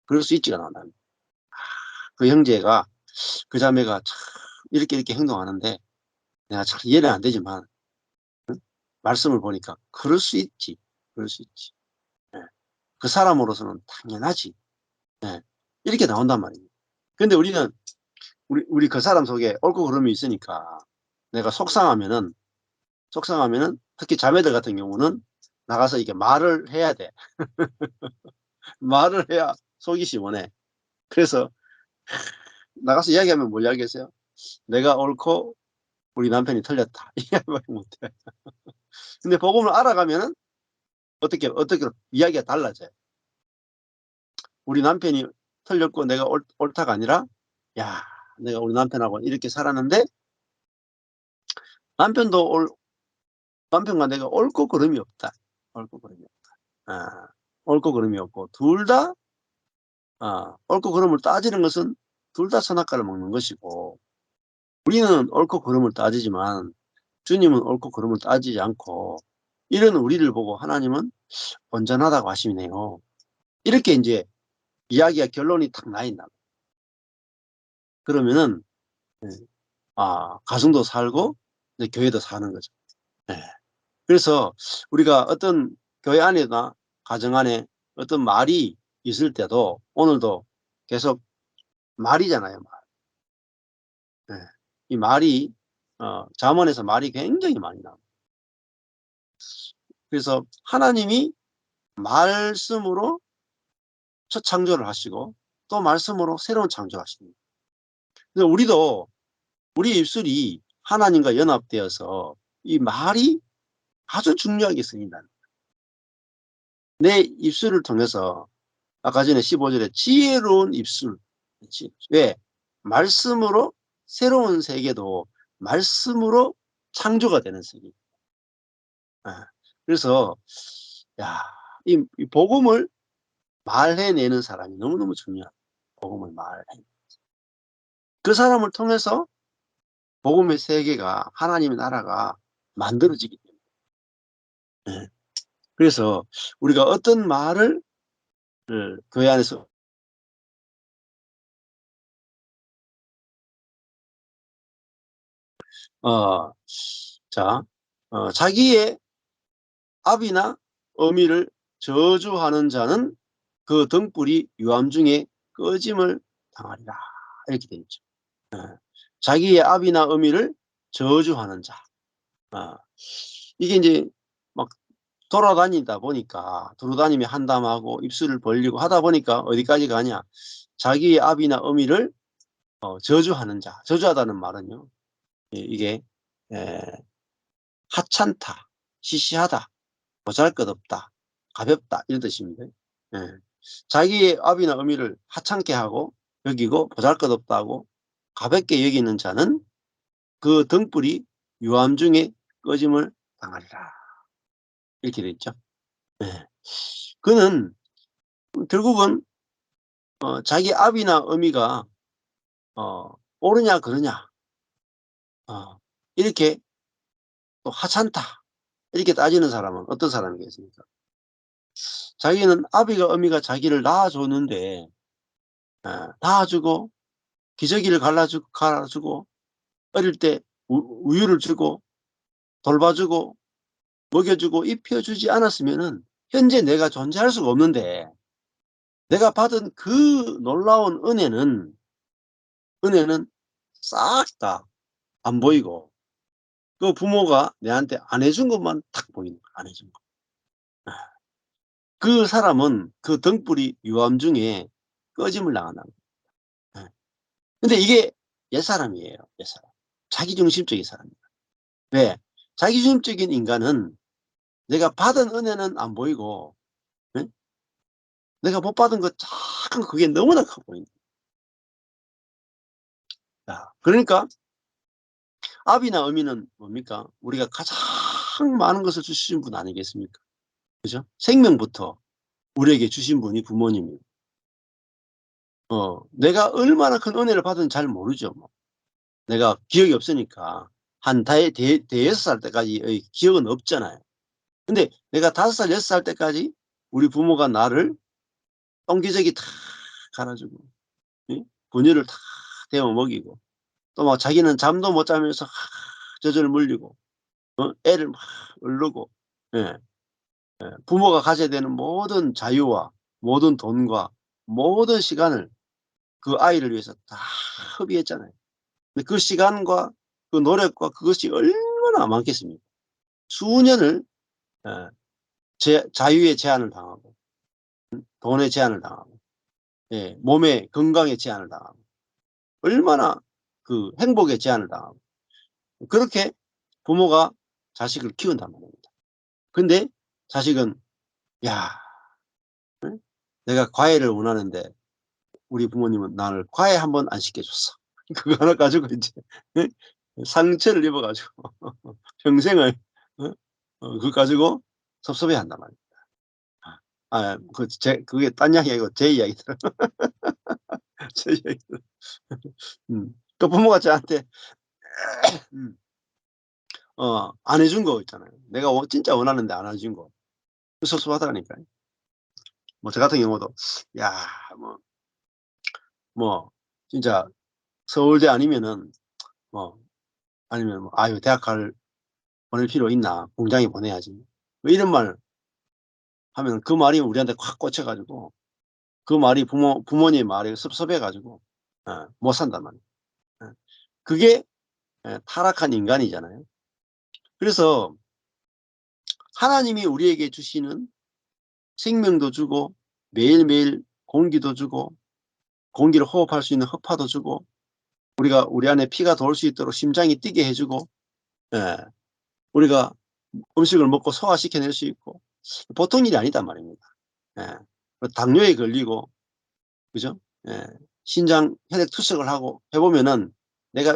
그럴 수 있지가 나온다. 그 형제가 그 자매가 참 이렇게 행동하는데 내가 잘 이해는 안 되지만 말씀을 보니까 그럴 수 있지. 그럴 수 있지. 예. 그 사람으로서는 당연하지. 예. 이렇게 나온단 말입니다. 근데 우리는 우리 그 사람 속에 옳고 그름이 있으니까 내가 속상하면은 특히 자매들 같은 경우는 나가서 이게 말을 해야 돼. 말을 해야 속이 시원해. 그래서 나가서 이야기하면 뭘 이야기하세요? 내가 옳고 우리 남편이 틀렸다. 이야기밖에 못해. 근데 복음을 알아가면은 어떻게 이야기가 달라져요. 우리 남편이 틀렸고 내가 옳다가 아니라 야, 내가 우리 남편하고 이렇게 살았는데 남편도 남편과 내가 옳고 그름이 없다. 옳고 그름이 없다. 옳고 그름이 없고 둘 다 옳고 그름을 따지는 것은 둘 다 선악과를 먹는 것이고 우리는 옳고 그름을 따지지만 주님은 옳고 그름을 따지지 않고 이런 우리를 보고 하나님은 온전하다고 하시네요. 이렇게 이제 이야기가 결론이 탁 나 있나. 그러면은 가정도 살고 교회도 사는 거죠. 네. 그래서 우리가 어떤 교회 안에나 가정 안에 어떤 말이 있을 때도 오늘도 계속 말이잖아요. 말. 네. 이 말이 잠언에서 말이 굉장히 많이 나옵니다. 그래서 하나님이 말씀으로 첫 창조를 하시고 또 말씀으로 새로운 창조를 하십니다. 그래서 우리 입술이 하나님과 연합되어서 이 말이 아주 중요하게 쓰인다. 내 입술을 통해서 아까 전에 15절에 지혜로운 입술. 왜? 말씀으로 새로운 세계도 말씀으로 창조가 되는 세계. 그래서 야, 이 복음을 말해내는 사람이 너무너무 중요하다. 복음을 말해. 그 사람을 통해서 복음의 세계가 하나님의 나라가 만들어지기 때문에. 예. 그래서 우리가 어떤 말을 교회 안에서 어, 자, 자기의 압이나 어미를 저주하는 자는 그 등불이 유암 중에 꺼짐을 당하리라. 이렇게 되어 있죠. 자기의 압이나 어미를 저주하는 자. 어, 이게 이제 막 돌아다니다 보니까 두루다니며 한담하고 입술을 벌리고 하다 보니까 어디까지 가냐. 자기의 압이나 어미를 저주하는 자. 저주하다는 말은요. 이게 에, 하찮다, 시시하다, 보잘것없다, 가볍다 이런 뜻입니다. 예. 자기의 아비나 어미를 하찮게 하고 여기고 보잘것없다고 가볍게 여기는 자는 그 등불이 유암 중에 꺼짐을 당하리라. 이렇게 돼 있죠. 예. 그는 결국은 자기 아비나 어미가 옳으냐 그러냐 이렇게 또 하찮다 이렇게 따지는 사람은 어떤 사람이겠습니까? 자기는 아비가 어미가 자기를 낳아줬는데 낳아주고 기저귀를 갈아주고 어릴 때 우유를 주고 돌봐주고 먹여주고 입혀주지 않았으면은 현재 내가 존재할 수가 없는데 내가 받은 그 놀라운 은혜는 싹 다 안 보이고 그 부모가 내한테 안 해준 것만 딱 보이는 거야. 안 해준 거. 그 사람은 그 등불이 유암 중에 꺼짐을 당한다는 거야. 근데 이게 옛사람이에요. 옛사람. 자기중심적인 사람이에요. 왜? 자기중심적인 인간은 내가 받은 은혜는 안 보이고 네? 내가 못 받은 것 작은 그게 너무나 커 보인다. 그러니까 아비나 어미는 뭡니까? 우리가 가장 많은 것을 주신 분 아니겠습니까? 그죠? 생명부터 우리에게 주신 분이 부모님이에요. 내가 얼마나 큰 은혜를 받은지 잘 모르죠. 뭐. 내가 기억이 없으니까 한 대여섯 살 때까지 기억은 없잖아요. 근데 내가 5살, 6살 때까지 우리 부모가 나를 똥기저귀 다 갈아주고 예? 분유를 다 데워 먹이고 또 막 자기는 잠도 못 자면서 젖을 물리고 애를 막 얼르고 예. 부모가 가져야 되는 모든 자유와 모든 돈과 모든 시간을 그 아이를 위해서 다 허비했잖아요. 근데 그 시간과 그 노력과 그것이 얼마나 많겠습니까? 수년을 예, 자유의 제한을 당하고 돈의 제한을 당하고 예, 몸의 건강의 제한을 당하고 얼마나 그 행복의 제한을 당하고 그렇게 부모가 자식을 키운단 말입니다. 근데 자식은 야, 내가 과외를 원하는데 우리 부모님은 나를 과외 한 번 안 시켜줬어. 그거 하나 가지고 이제 상처를 입어가지고 평생을 그거 가지고 섭섭해한단 말이에요. 그게 딴 이야기 아니고 제 이야기더라. 제 이야기더라. 또 부모가 저한테 음, 안 해준 거 있잖아요. 내가 진짜 원하는데 안 해준 거. 섭섭하다니까요. 뭐 저 같은 경우도 야, 뭐, 뭐 진짜 서울대 아니면은 뭐 아니면 뭐 아유 대학 보낼 필요 있나 공장에 보내야지 뭐 이런 말 하면 그 말이 우리한테 콱 꽂혀가지고 그 말이 부모님 말이 섭섭해가지고 못 산단 말이에요. 그게 타락한 인간이잖아요. 그래서 하나님이 우리에게 주시는 생명도 주고 매일매일 공기도 주고 공기를 호흡할 수 있는 허파도 주고 우리 안에 피가 돌 수 있도록 심장이 뛰게 해주고 예, 우리가 음식을 먹고 소화시켜낼 수 있고 보통 일이 아니단 말입니다. 예, 당뇨에 걸리고 그죠? 예, 신장 혈액 투석을 하고 해보면은 내가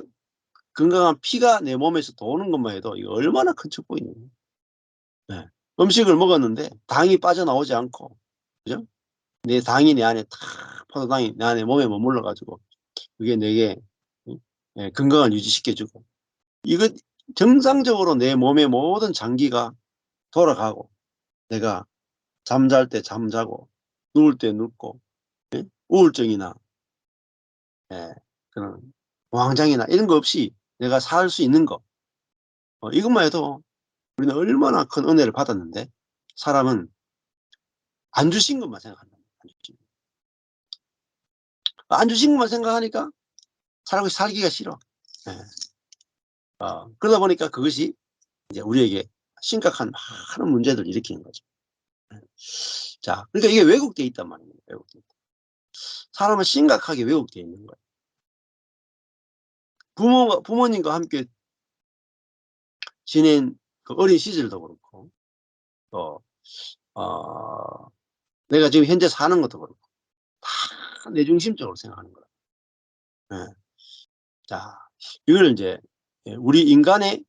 건강한 피가 내 몸에서 도는 것만 해도 이거 얼마나 큰 축복이냐. 예, 음식을 먹었는데 당이 빠져나오지 않고 그죠? 내 당이 내 안에 탁 포도당이 내 안에 몸에 머물러 가지고 그게 내게 건강을 유지시켜주고 이거 정상적으로 내 몸의 모든 장기가 돌아가고 내가 잠잘 때 잠자고 누울 때 눕고, 예? 우울증이나, 예, 그런 공황장애나 이런 거 없이 내가 살 수 있는 거, 이것만 해도 우리는 얼마나 큰 은혜를 받았는데, 사람은 안 주신 것만 생각한다. 안 주신 것만 생각하니까 살기가 싫어. 예. 그러다 보니까 그것이 이제 우리에게 심각한 많은 문제들을 일으키는 거죠. 예. 자, 그러니까 이게 왜곡되어 있단 말입니다. 왜곡되어 있다. 사람은 심각하게 왜곡되어 있는 거예요. 부모님과 함께 지낸 그 어린 시절도 그렇고, 또, 어, 내가 지금 현재 사는 것도 그렇고, 다 내 중심적으로 생각하는 거예요. 예. 자, 이걸 이제, 예, 우리 인간의,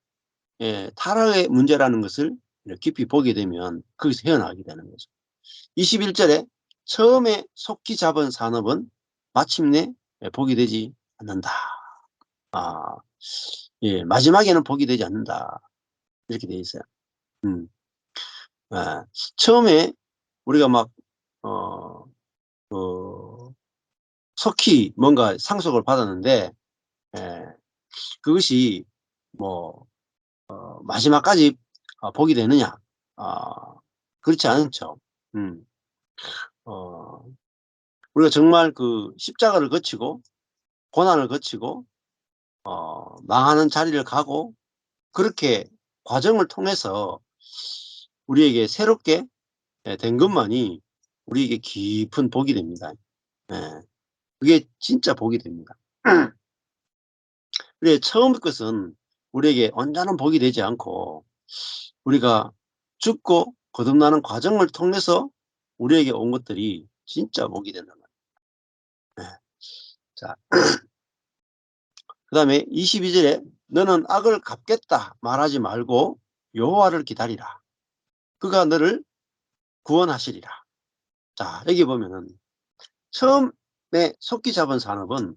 예, 타락의 문제라는 것을 깊이 보게 되면 거기서 헤어나가게 되는 거죠. 21절에 처음에 속기 잡은 산업은 마침내, 예, 복이 되지 않는다. 아, 예, 마지막에는 복이 되지 않는다. 이렇게 돼 있어요. 음, 아, 처음에 우리가 막, 어, 그, 속히 뭔가 상속을 받았는데, 예, 그것이 뭐, 마지막까지 복이 되느냐? 그렇지 않죠. 음, 어, 우리가 정말 그 십자가를 거치고, 고난을 거치고, 망하는 자리를 가고, 그렇게 과정을 통해서 우리에게 새롭게, 예, 된 것만이 우리에게 깊은 복이 됩니다. 예, 그게 진짜 복이 됩니다. 그래, 처음 것은 우리에게 온전한 복이 되지 않고, 우리가 죽고 거듭나는 과정을 통해서 우리에게 온 것들이 진짜 복이 된단 말이에요. 예. 자, 그 다음에 22절에 너는 악을 갚겠다 말하지 말고 여호와를 기다리라. 그가 너를 구원하시리라. 자, 여기 보면은 처음에 속기 잡은 산업은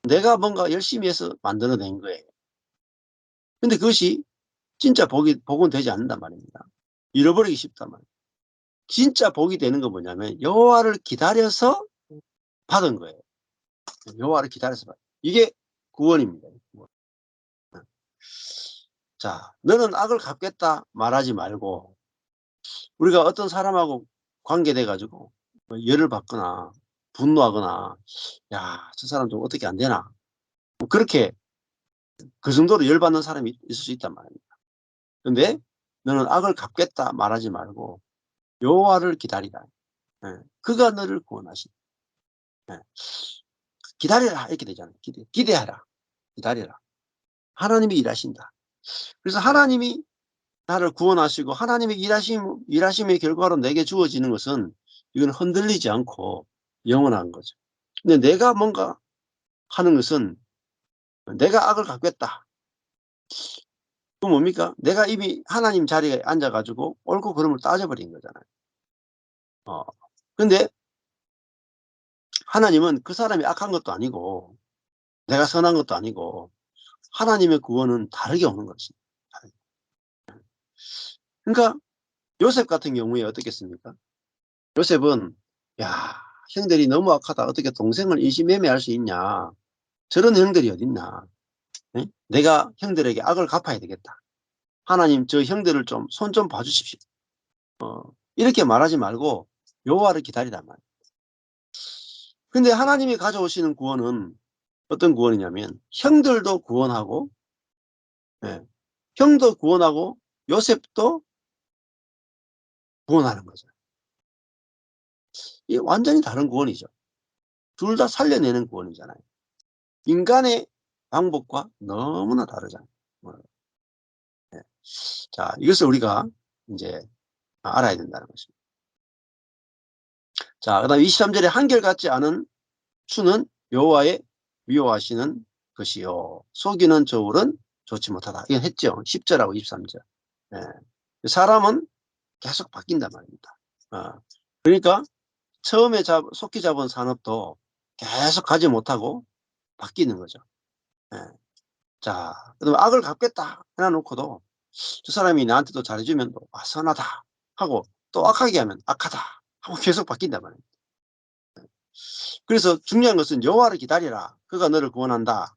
내가 뭔가 열심히 해서 만들어낸 거예요. 근데 그것이 진짜 복은 되지 않는단 말입니다. 잃어버리기 쉽단 말이에요. 진짜 복이 되는 건 뭐냐면 여호와를 기다려서 받은 거예요. 여호와를 기다려서 받은. 이게 구원입니다. 구원. 자, 너는 악을 갚겠다 말하지 말고, 우리가 어떤 사람하고 관계돼 가지고 열을 받거나 분노하거나, 야, 저 사람 좀 어떻게 안 되나, 뭐 그렇게 그 정도로 열받는 사람이 있을 수 있단 말입니다. 근데 너는 악을 갚겠다 말하지 말고 여호와를 기다리라. 예. 그가 너를 구원하신다. 예. 기다려라 이렇게 되잖아요. 기대하라. 기다려라. 하나님이 일하신다. 그래서 하나님이 나를 구원하시고 하나님의 일하심의 결과로 내게 주어지는 것은, 이건 흔들리지 않고 영원한 거죠. 근데 내가 뭔가 하는 것은, 내가 악을 갚겠다. 그 뭡니까? 내가 이미 하나님 자리에 앉아가지고 옳고 그름을 따져버린 거잖아요. 근데 하나님은 그 사람이 악한 것도 아니고 내가 선한 것도 아니고, 하나님의 구원은 다르게 오는 것입니다. 그러니까 요셉 같은 경우에 어떻겠습니까? 요셉은, 야, 형들이 너무 악하다. 어떻게 동생을 인신매매할 수 있냐. 저런 형들이 어딨나. 예? 내가 형들에게 악을 갚아야 되겠다. 하나님 저 형들을 좀 손 좀 봐주십시오. 이렇게 말하지 말고 여호와를 기다리란 말이에요. 근데 하나님이 가져오시는 구원은 어떤 구원이냐면 형들도 구원하고, 예, 형도 구원하고 요셉도 구원하는 거죠. 이 완전히 다른 구원이죠. 둘 다 살려내는 구원이잖아요. 인간의 방법과 너무나 다르잖아요. 뭐, 예. 자, 이것을 우리가 이제 알아야 된다는 것입니다. 자, 그다음 23절에 한결같지 않은 추는 여호와의 미워하시는 것이요 속이는 저울은 좋지 못하다. 이건 했죠. 10절하고 23절. 예. 사람은 계속 바뀐단 말입니다. 그러니까 처음에 속기 잡은 산업도 계속 가지 못하고 바뀌는 거죠. 예. 자, 그다음에 악을 갚겠다 해놔 놓고도 저 사람이 나한테도 잘해주면 또 '아 선하다.' 하고 또 악하게 하면 '악하다.' 하고 계속 바뀐단 말이에요. 그래서 중요한 것은 "여호와를 기다리라. 그가 너를 구원한다."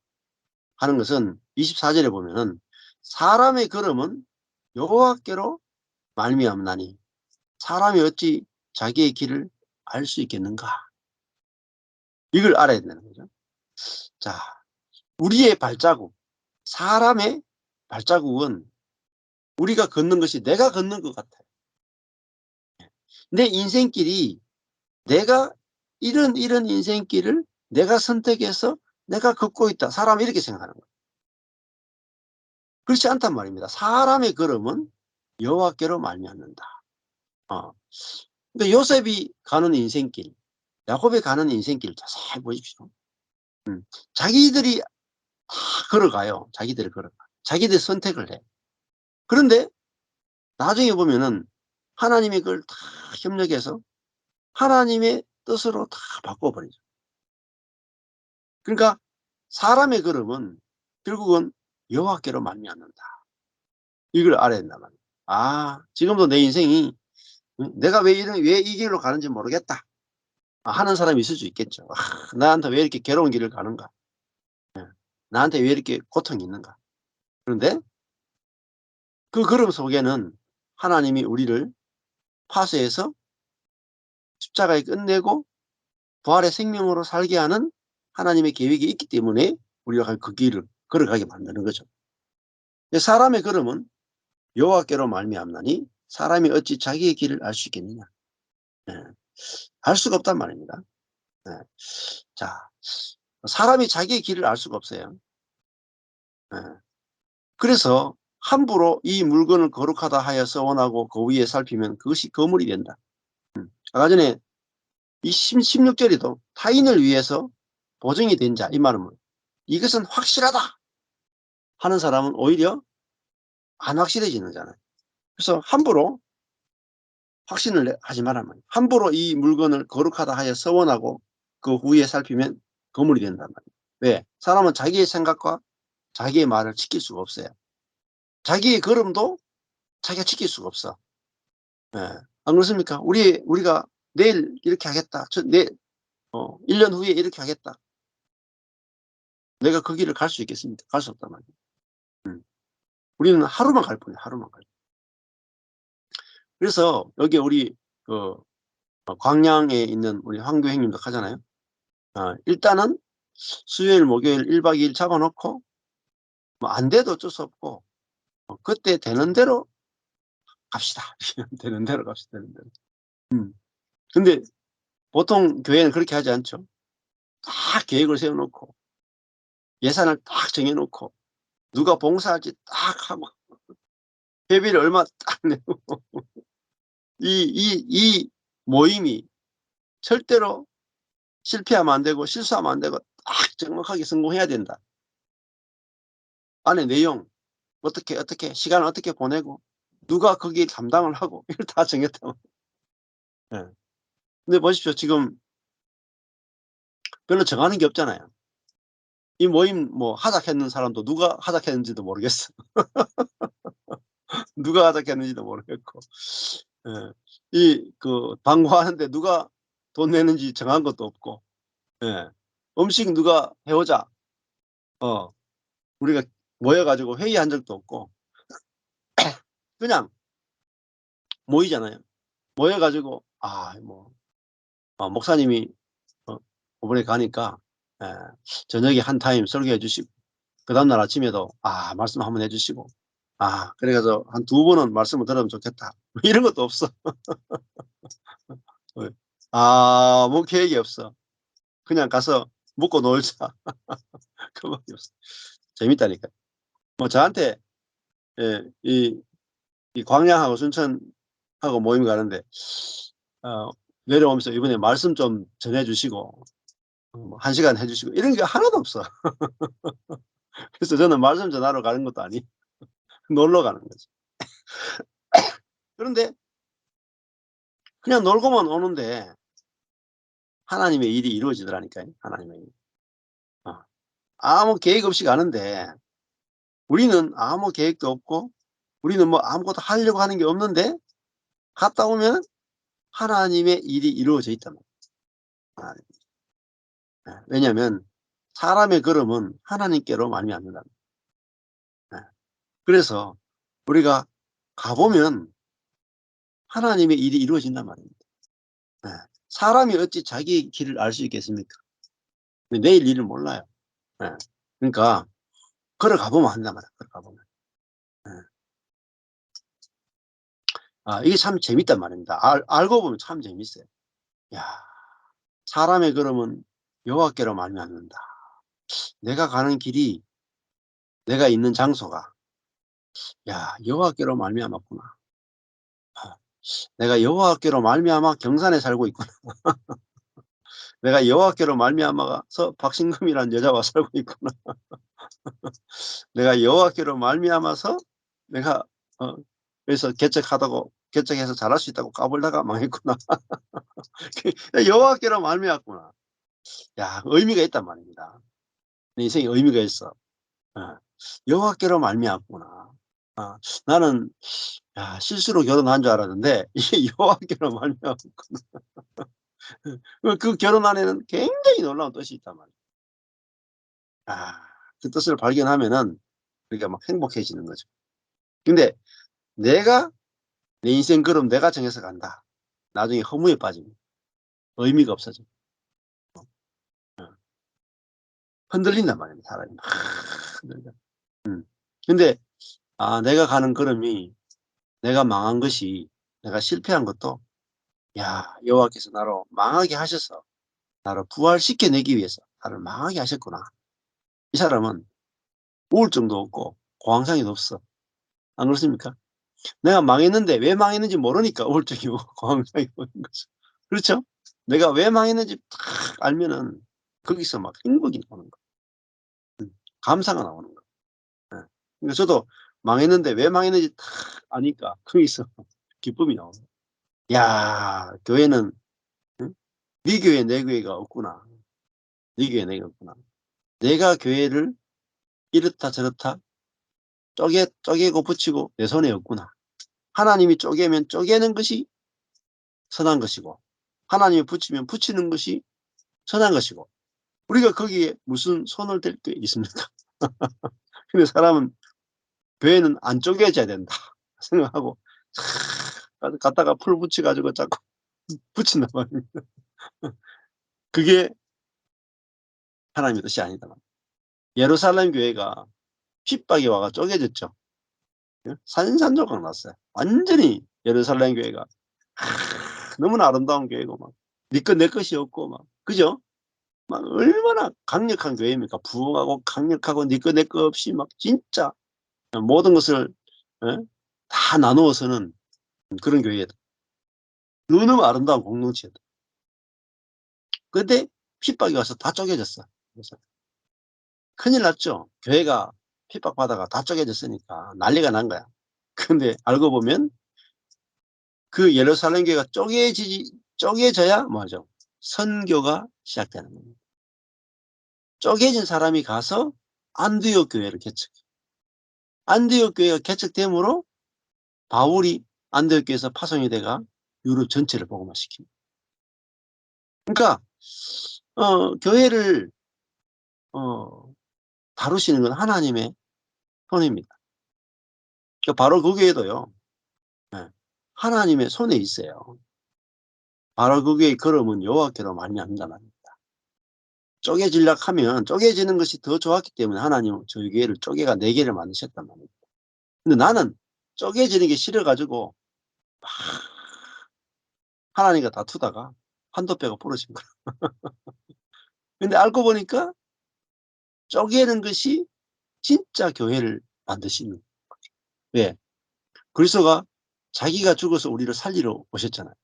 하는 것은 24 절에 보면은 "사람의 걸음은 여호와께로 말미암나니 사람이 어찌 자기의 길을 알 수 있겠는가." 이걸 알아야 된다는 거죠. 자, 우리의 발자국, 사람의 발자국은 우리가 걷는 것이 내가 걷는 것 같아요. 내 인생길이 내가 이런 인생길을 내가 선택해서 내가 걷고 있다. 사람이 이렇게 생각하는 거예요. 그렇지 않단 말입니다. 사람의 걸음은 여호와께로 말미암는다. 어. 그러니까 요셉이 가는 인생길, 야곱이 가는 인생길 자세히 보십시오. 음. 자기들이 다 걸어가요. 자기들이 걸어가. 자기들이 선택을 해. 그런데 나중에 보면은 하나님이 그걸 다 협력해서 하나님의 뜻으로 다 바꿔 버리죠. 그러니까 사람의 걸음은 결국은 여호와께로 말미암는다. 이걸 알아야 된단 말이에요. 아, 지금도 내 인생이 내가 왜 이 길로 가는지 모르겠다. 하는 사람이 있을 수 있겠죠. '나한테 왜 이렇게 괴로운 길을 가는가. 나한테 왜 이렇게 고통이 있는가.' 그런데 그 걸음 속에는 하나님이 우리를 파쇄해서 십자가에 끝내고 부활의 생명으로 살게 하는 하나님의 계획이 있기 때문에 우리가 그 길을 걸어가게 만드는 거죠. 사람의 걸음은 여호와께로 말미암나니 사람이 어찌 자기의 길을 알 수 있겠느냐. 예. 알 수가 없단 말입니다. 예. 자, 사람이 자기의 길을 알 수가 없어요. 예. 그래서 함부로 이 물건을 거룩하다 하여 서원하고 그 위에 살피면 그것이 거물이 된다. 아까 전에 이 16절에도 타인을 위해서 보증이 된 자, 이 말은 뭐 이것은 확실하다 하는 사람은 오히려 안 확실해지는 거잖아요. 그래서 함부로 확신을 하지 말란 말이에요. 함부로 이 물건을 거룩하다 하여 서원하고 그 후에 살피면 거물이 된단 말이에요. 왜? 사람은 자기의 생각과 자기의 말을 지킬 수가 없어요. 자기의 걸음도 자기가 지킬 수가 없어. 예. 안 그렇습니까? 우리가 "내일 이렇게 하겠다. 1년 후에 이렇게 하겠다." 내가 그 길을 갈 수 있겠습니까? 갈 수 없단 말이에요. 음. 우리는 하루만 갈 뿐이에요, 하루만 갈. 그래서 여기 우리 그 광양에 있는 우리 황교 형님도 하잖아요. 일단은 수요일, 목요일 1박 2일 잡아 놓고 뭐 안 돼도 어쩔 수 없고 그때 되는 대로 갑시다. 되는 대로 갑시다, 되는 대로. 음. 근데 보통 교회는 그렇게 하지 않죠. 딱 계획을 세워 놓고 예산을 딱 정해 놓고 누가 봉사할지 딱 하고 회비를 얼마 딱 내고 이 모임이 절대로 실패하면 안 되고 실수하면 안 되고 딱 정확하게 성공해야 된다. 안에 내용 어떻게 시간을 어떻게 보내고 누가 거기에 담당을 하고 이걸 다 정했다고. 예. 근데 보십시오. 지금 별로 정하는 게 없잖아요. 이 모임 뭐 하작했는 사람도 누가 하작했는지도 모르겠어. 누가 하작했는지도 모르겠고. 예. 방과하는데 누가 돈 내는지 정한 것도 없고. 예. 음식 누가 해 오자. 어 우리가 모여 가지고 회의한 적도 없고 그냥 모이잖아요. 모여 가지고 목사님이 어 이번에 가니까 예 저녁에 한 타임 설교해 주시고 그다음 날 아침에도 말씀 한번 해 주시고 그래 가서 한 두 번은 말씀을 들으면 좋겠다. 이런 것도 없어. 예. 아무 계획이 없어. 그냥 가서 먹고 놀자. 그거밖에 없어. 재밌다니까요. 뭐 저한테 예 이 광양하고 순천하고 모임 가는데 어 내려오면서 "이번에 말씀 좀 전해 주시고 뭐 1 시간 해 주시고." 이런 게 하나도 없어. 그래서 저는 말씀 전하러 가는 것도 아니고 놀러 가는 거지. 그런데 그냥 놀고만 오는데 하나님의 일이 이루어지더라니까요, 하나님의 일. 어. 아무 계획 없이 가는데 우리는 아무 계획도 없고 우리는 뭐 아무것도 하려고 하는 게 없는데 갔다 오면 하나님의 일이 이루어져 있단 말이에요. 왜냐하면 사람의 걸음은 하나님께로 말미암는다. 예. 그래서 우리가 가 보면 하나님의 일이 이루어진단 말입니다. 예. 사람이 어찌 자기의 길을 알 수 있겠습니까? 내일 일을 몰라요. 예. 그러니까 걸어가 보면 한단 말이에요, 걸어가 보면. 예. 이게 참 재밌단 말입니다. 알고 보면 참 재밌어요. 야, 사람의 걸음은 여호와께로 말미암는다. 내가 가는 길이, 내가 있는 장소가 여호와께로 말미암았구나. 아, 내가 여호와께로 말미암아 경산에 살고 있구나. 내가 여호와께로 말미암아서 박신금이라는 여자와 살고 있구나. 내가 여호와께로 말미암아서 내가 그래서 개척해서 잘할 수 있다고 까불다가 망했구나. 여호와께로 말미암았구나. 의미가 있단 말입니다. 내 인생에 의미가 있어. 여호와께로 말미암았구나. 나는 실수로 결혼한 줄 알았는데 이게 여호와께로 말미암았구나. 그 결혼 안에는 굉장히 놀라운 뜻이 있단 말이에요. 그 뜻을 발견하면은 우리가 막 행복해지는 거죠. 근데 내가 내 인생 걸음 내가 정해서 간다. 나중에 허무에 빠집니다. 의미가 없어져. 어. 흔들린단 말입니다, 사람이 막 흔들려. 근데 내가 가는 걸음이, 내가 망한 것이, 내가 실패한 것도 여호와께서 나를 망하게 하셔서 나를 부활시켜 내기 위해서 나를 망하게 하셨구나. 이 사람은 우울증도 없고 공황장애도 없어. 안 그렇습니까? 내가 망했는데 왜 망했는지 모르니까 우울증이 오고 공황장애가 오는 거죠. 그렇죠? 내가 왜 망했는지 딱 알면은 거기서 막 행복이 나오는 거예요. 감사가 나오는 거예요. 예. 그러니까 저도 망했는데 왜 망했는지 딱 아니까 거기서 기쁨이 나오는 거예요. 교회는, 응? 네 교회 내 교회가 없구나. 네 교회 내가 없구나. 내가 교회를 이렇다 저렇다 쪼개고 붙이고 내 손에 없구나. 하나님이 쪼개면 쪼개는 것이 선한 것이고 하나님이 붙이면 붙이는 것이 선한 것이고 우리가 거기에 무슨 손을 댈 게 있습니까? 근데 사람은 교회는 안 쪼개져야 된다 생각하고 갖다가 풀 붙여 가지고 자꾸 붙인단 말입니다. 그게 하나님의 뜻이 아니다. 예루살렘 교회가 핍박이 와가 쪼개졌죠. 산산조각 났어요. 완전히 예루살렘 교회가 너무나 아름다운 교회고 막 네 것 내 것이 없고 막 그죠? 막 얼마나 강력한 교회입니까? 부흥하고 강력하고 네 거 내 거 없이 막 진짜 모든 것을 예? 다 나누어서는 그런 교회였다. 너무너무 아름다운 공동체였다. 근데 핍박이 와서 다 쪼개졌어. 그래서 큰일 났죠. 교회가 핍박받아가 다 쪼개졌으니까 난리가 난 거야. 근데 알고 보면 그 예루살렘 교회가 쪼개져야 뭐죠? 선교가 시작되는 겁니다. 쪼개진 사람이 가서 안디옥 교회를 개척해. 안디옥 교회가 개척됨으로 바울이 안디옥 교회에서 파송이 돼가 유럽 전체를 복음화시킵니다. 그러니까 교회를 어 다루시는 건 하나님의 손입니다. 바로 그 교회도요. 예. 하나님의 손에 있어요. 바로 그 교회의 걸음은 여호와께로 말미암는다 말입니다. 쪼개지려 하면 쪼개지는 것이 더 좋았기 때문에 하나님은 저희 교회를 쪼개가 4 개를 만드셨단 말입니다. 근데 나는 쪼개지는 게 싫어 가지고 막 하나님과 다투다가 한도 뼈가 부러진 거야. 근데 알고 보니까 쪼개는 것이 진짜 교회를 만드시는 거예요. 왜? 그리스도가 자기가 죽어서 우리를 살리러 오셨잖아요.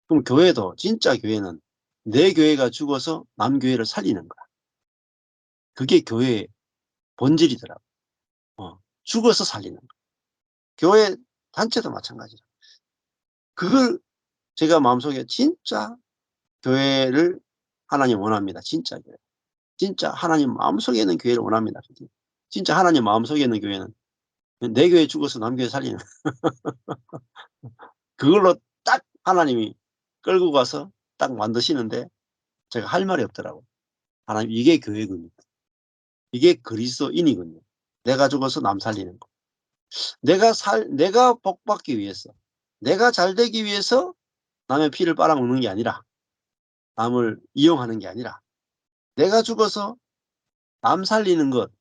그럼 교회도 진짜 교회는 내 교회가 죽어서 남 교회를 살리는 거야. 그게 교회의 본질이더라고요. 죽어서 살리는 거. 교회 단체도 마찬가지라. 그걸 제가 마음속에 진짜 교회를 하나님 원합니다. 진짜 교회. 진짜 하나님 마음속에 있는 교회를 원합니다. 진짜 하나님 마음속에 있는 교회는 내 교회 죽어서 남 교회 살리는 그걸로 딱 하나님이 끌고 가서 딱 만드시는데 제가 할 말이 없더라고요. 하나님 이게 교회군요. 이게 그리스도인이군요. 내가 죽어서 남 살리는 거. 내가 복 받기 위해서, 내가 잘 되기 위해서 남의 피를 빨아먹는 게 아니라, 남을 이용하는 게 아니라, 내가 죽어서 남 살리는 것,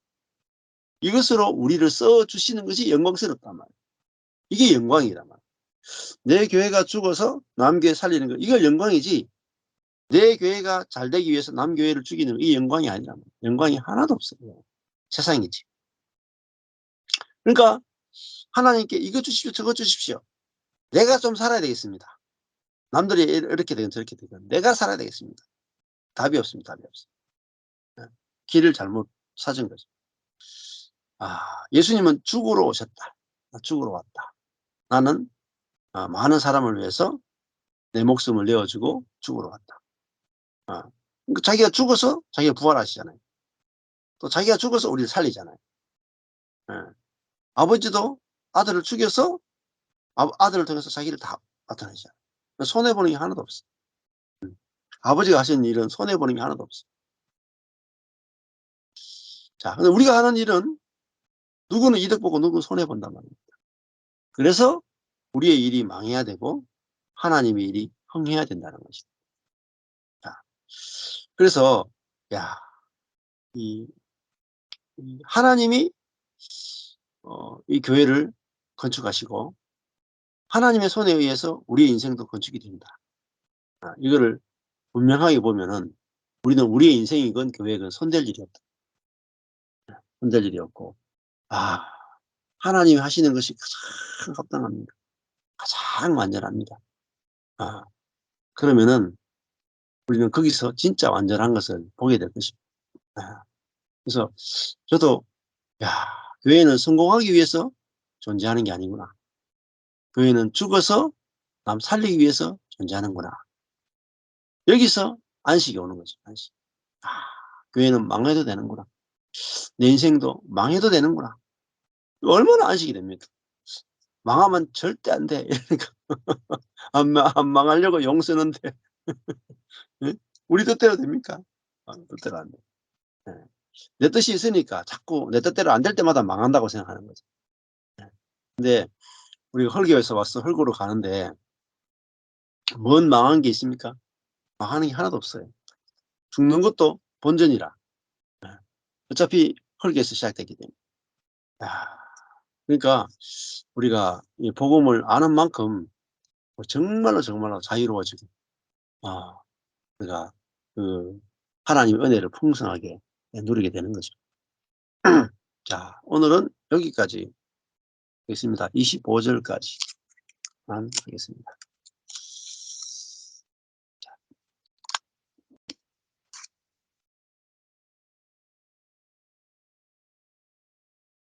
이것으로 우리를 써주시는 것이 영광스럽단 말이에요. 이게 영광이란 말이에요. 내 교회가 죽어서 남 교회 살리는 것, 이걸 영광이지, 내 교회가 잘 되기 위해서 남 교회를 죽이는 이 영광이 아니란 말이에요. 영광이 하나도 없어요. 세상이지. 그러니까 하나님께 이거 주십시오, 저거 주십시오. 내가 좀 살아야 되겠습니다. 남들이 이렇게 되건 저렇게 되건 내가 살아야 되겠습니다. 답이 없습니다. 답이 없어요. 예. 길을 잘못 찾은 거죠. 예수님은 죽으러 오셨다. 죽으러 왔다. 나는 많은 사람을 위해서 내 목숨을 내어주고 죽으러 왔다. 그러니까 자기가 죽어서 자기가 부활하시잖아요. 또 자기가 죽어서 우리를 살리잖아요. 예. 아버지도 아들을 죽여서 아들을 통해서 자기를 다 나타내잖아요. 손해보는 게 하나도 없어. 아버지가 하신 일은 손해보는 게 하나도 없어. 자, 근데 우리가 하는 일은 누구는 이득 보고 누구는 손해본단 말입니다. 그래서 우리의 일이 망해야 되고 하나님의 일이 흥해야 된다는 것이다. 자, 그래서 야, 이 하나님이 이 교회를 건축하시고 하나님의 손에 의해서 우리의 인생도 건축이 된다. 이거를 분명하게 보면은 우리는 우리의 인생이건 교회건 손댈 일이 없다. 손댈 일이 없고 하나님이 하시는 것이 가장 합당합니다. 가장 완전합니다. 그러면은 우리는 거기서 진짜 완전한 것을 보게 될 것입니다. 그래서 저도 야, 교회는 성공하기 위해서 존재하는 게 아니구나. 교회는 죽어서 남 살리기 위해서 존재하는구나. 여기서 안식이 오는 거죠. 안식. 교회는 망해도 되는구나. 내 인생도 망해도 되는구나. 얼마나 안식이 됩니까? 망하면 절대 안 돼. 이러니까 안 망하려고 용 쓰는데 우리 뜻대로 됩니까? 뜻대로 안 돼. 네. 내 뜻이 있으니까 자꾸 내 뜻대로 안 될 때마다 망한다고 생각하는 거죠. 근데 우리가 헐교에서 와서 헐고로 가는데 뭔 망한 게 있습니까? 망하는 게 하나도 없어요. 죽는 것도 본전이라. 어차피 헐교에서 시작되기 때문에. 그러니까 우리가 이 복음을 아는 만큼 정말로 정말로 자유로워지고 우리가 그 하나님의 은혜를 풍성하게 누리게 되는 거죠. 자, 오늘은 여기까지 하겠습니다. 25절까지만 하겠습니다.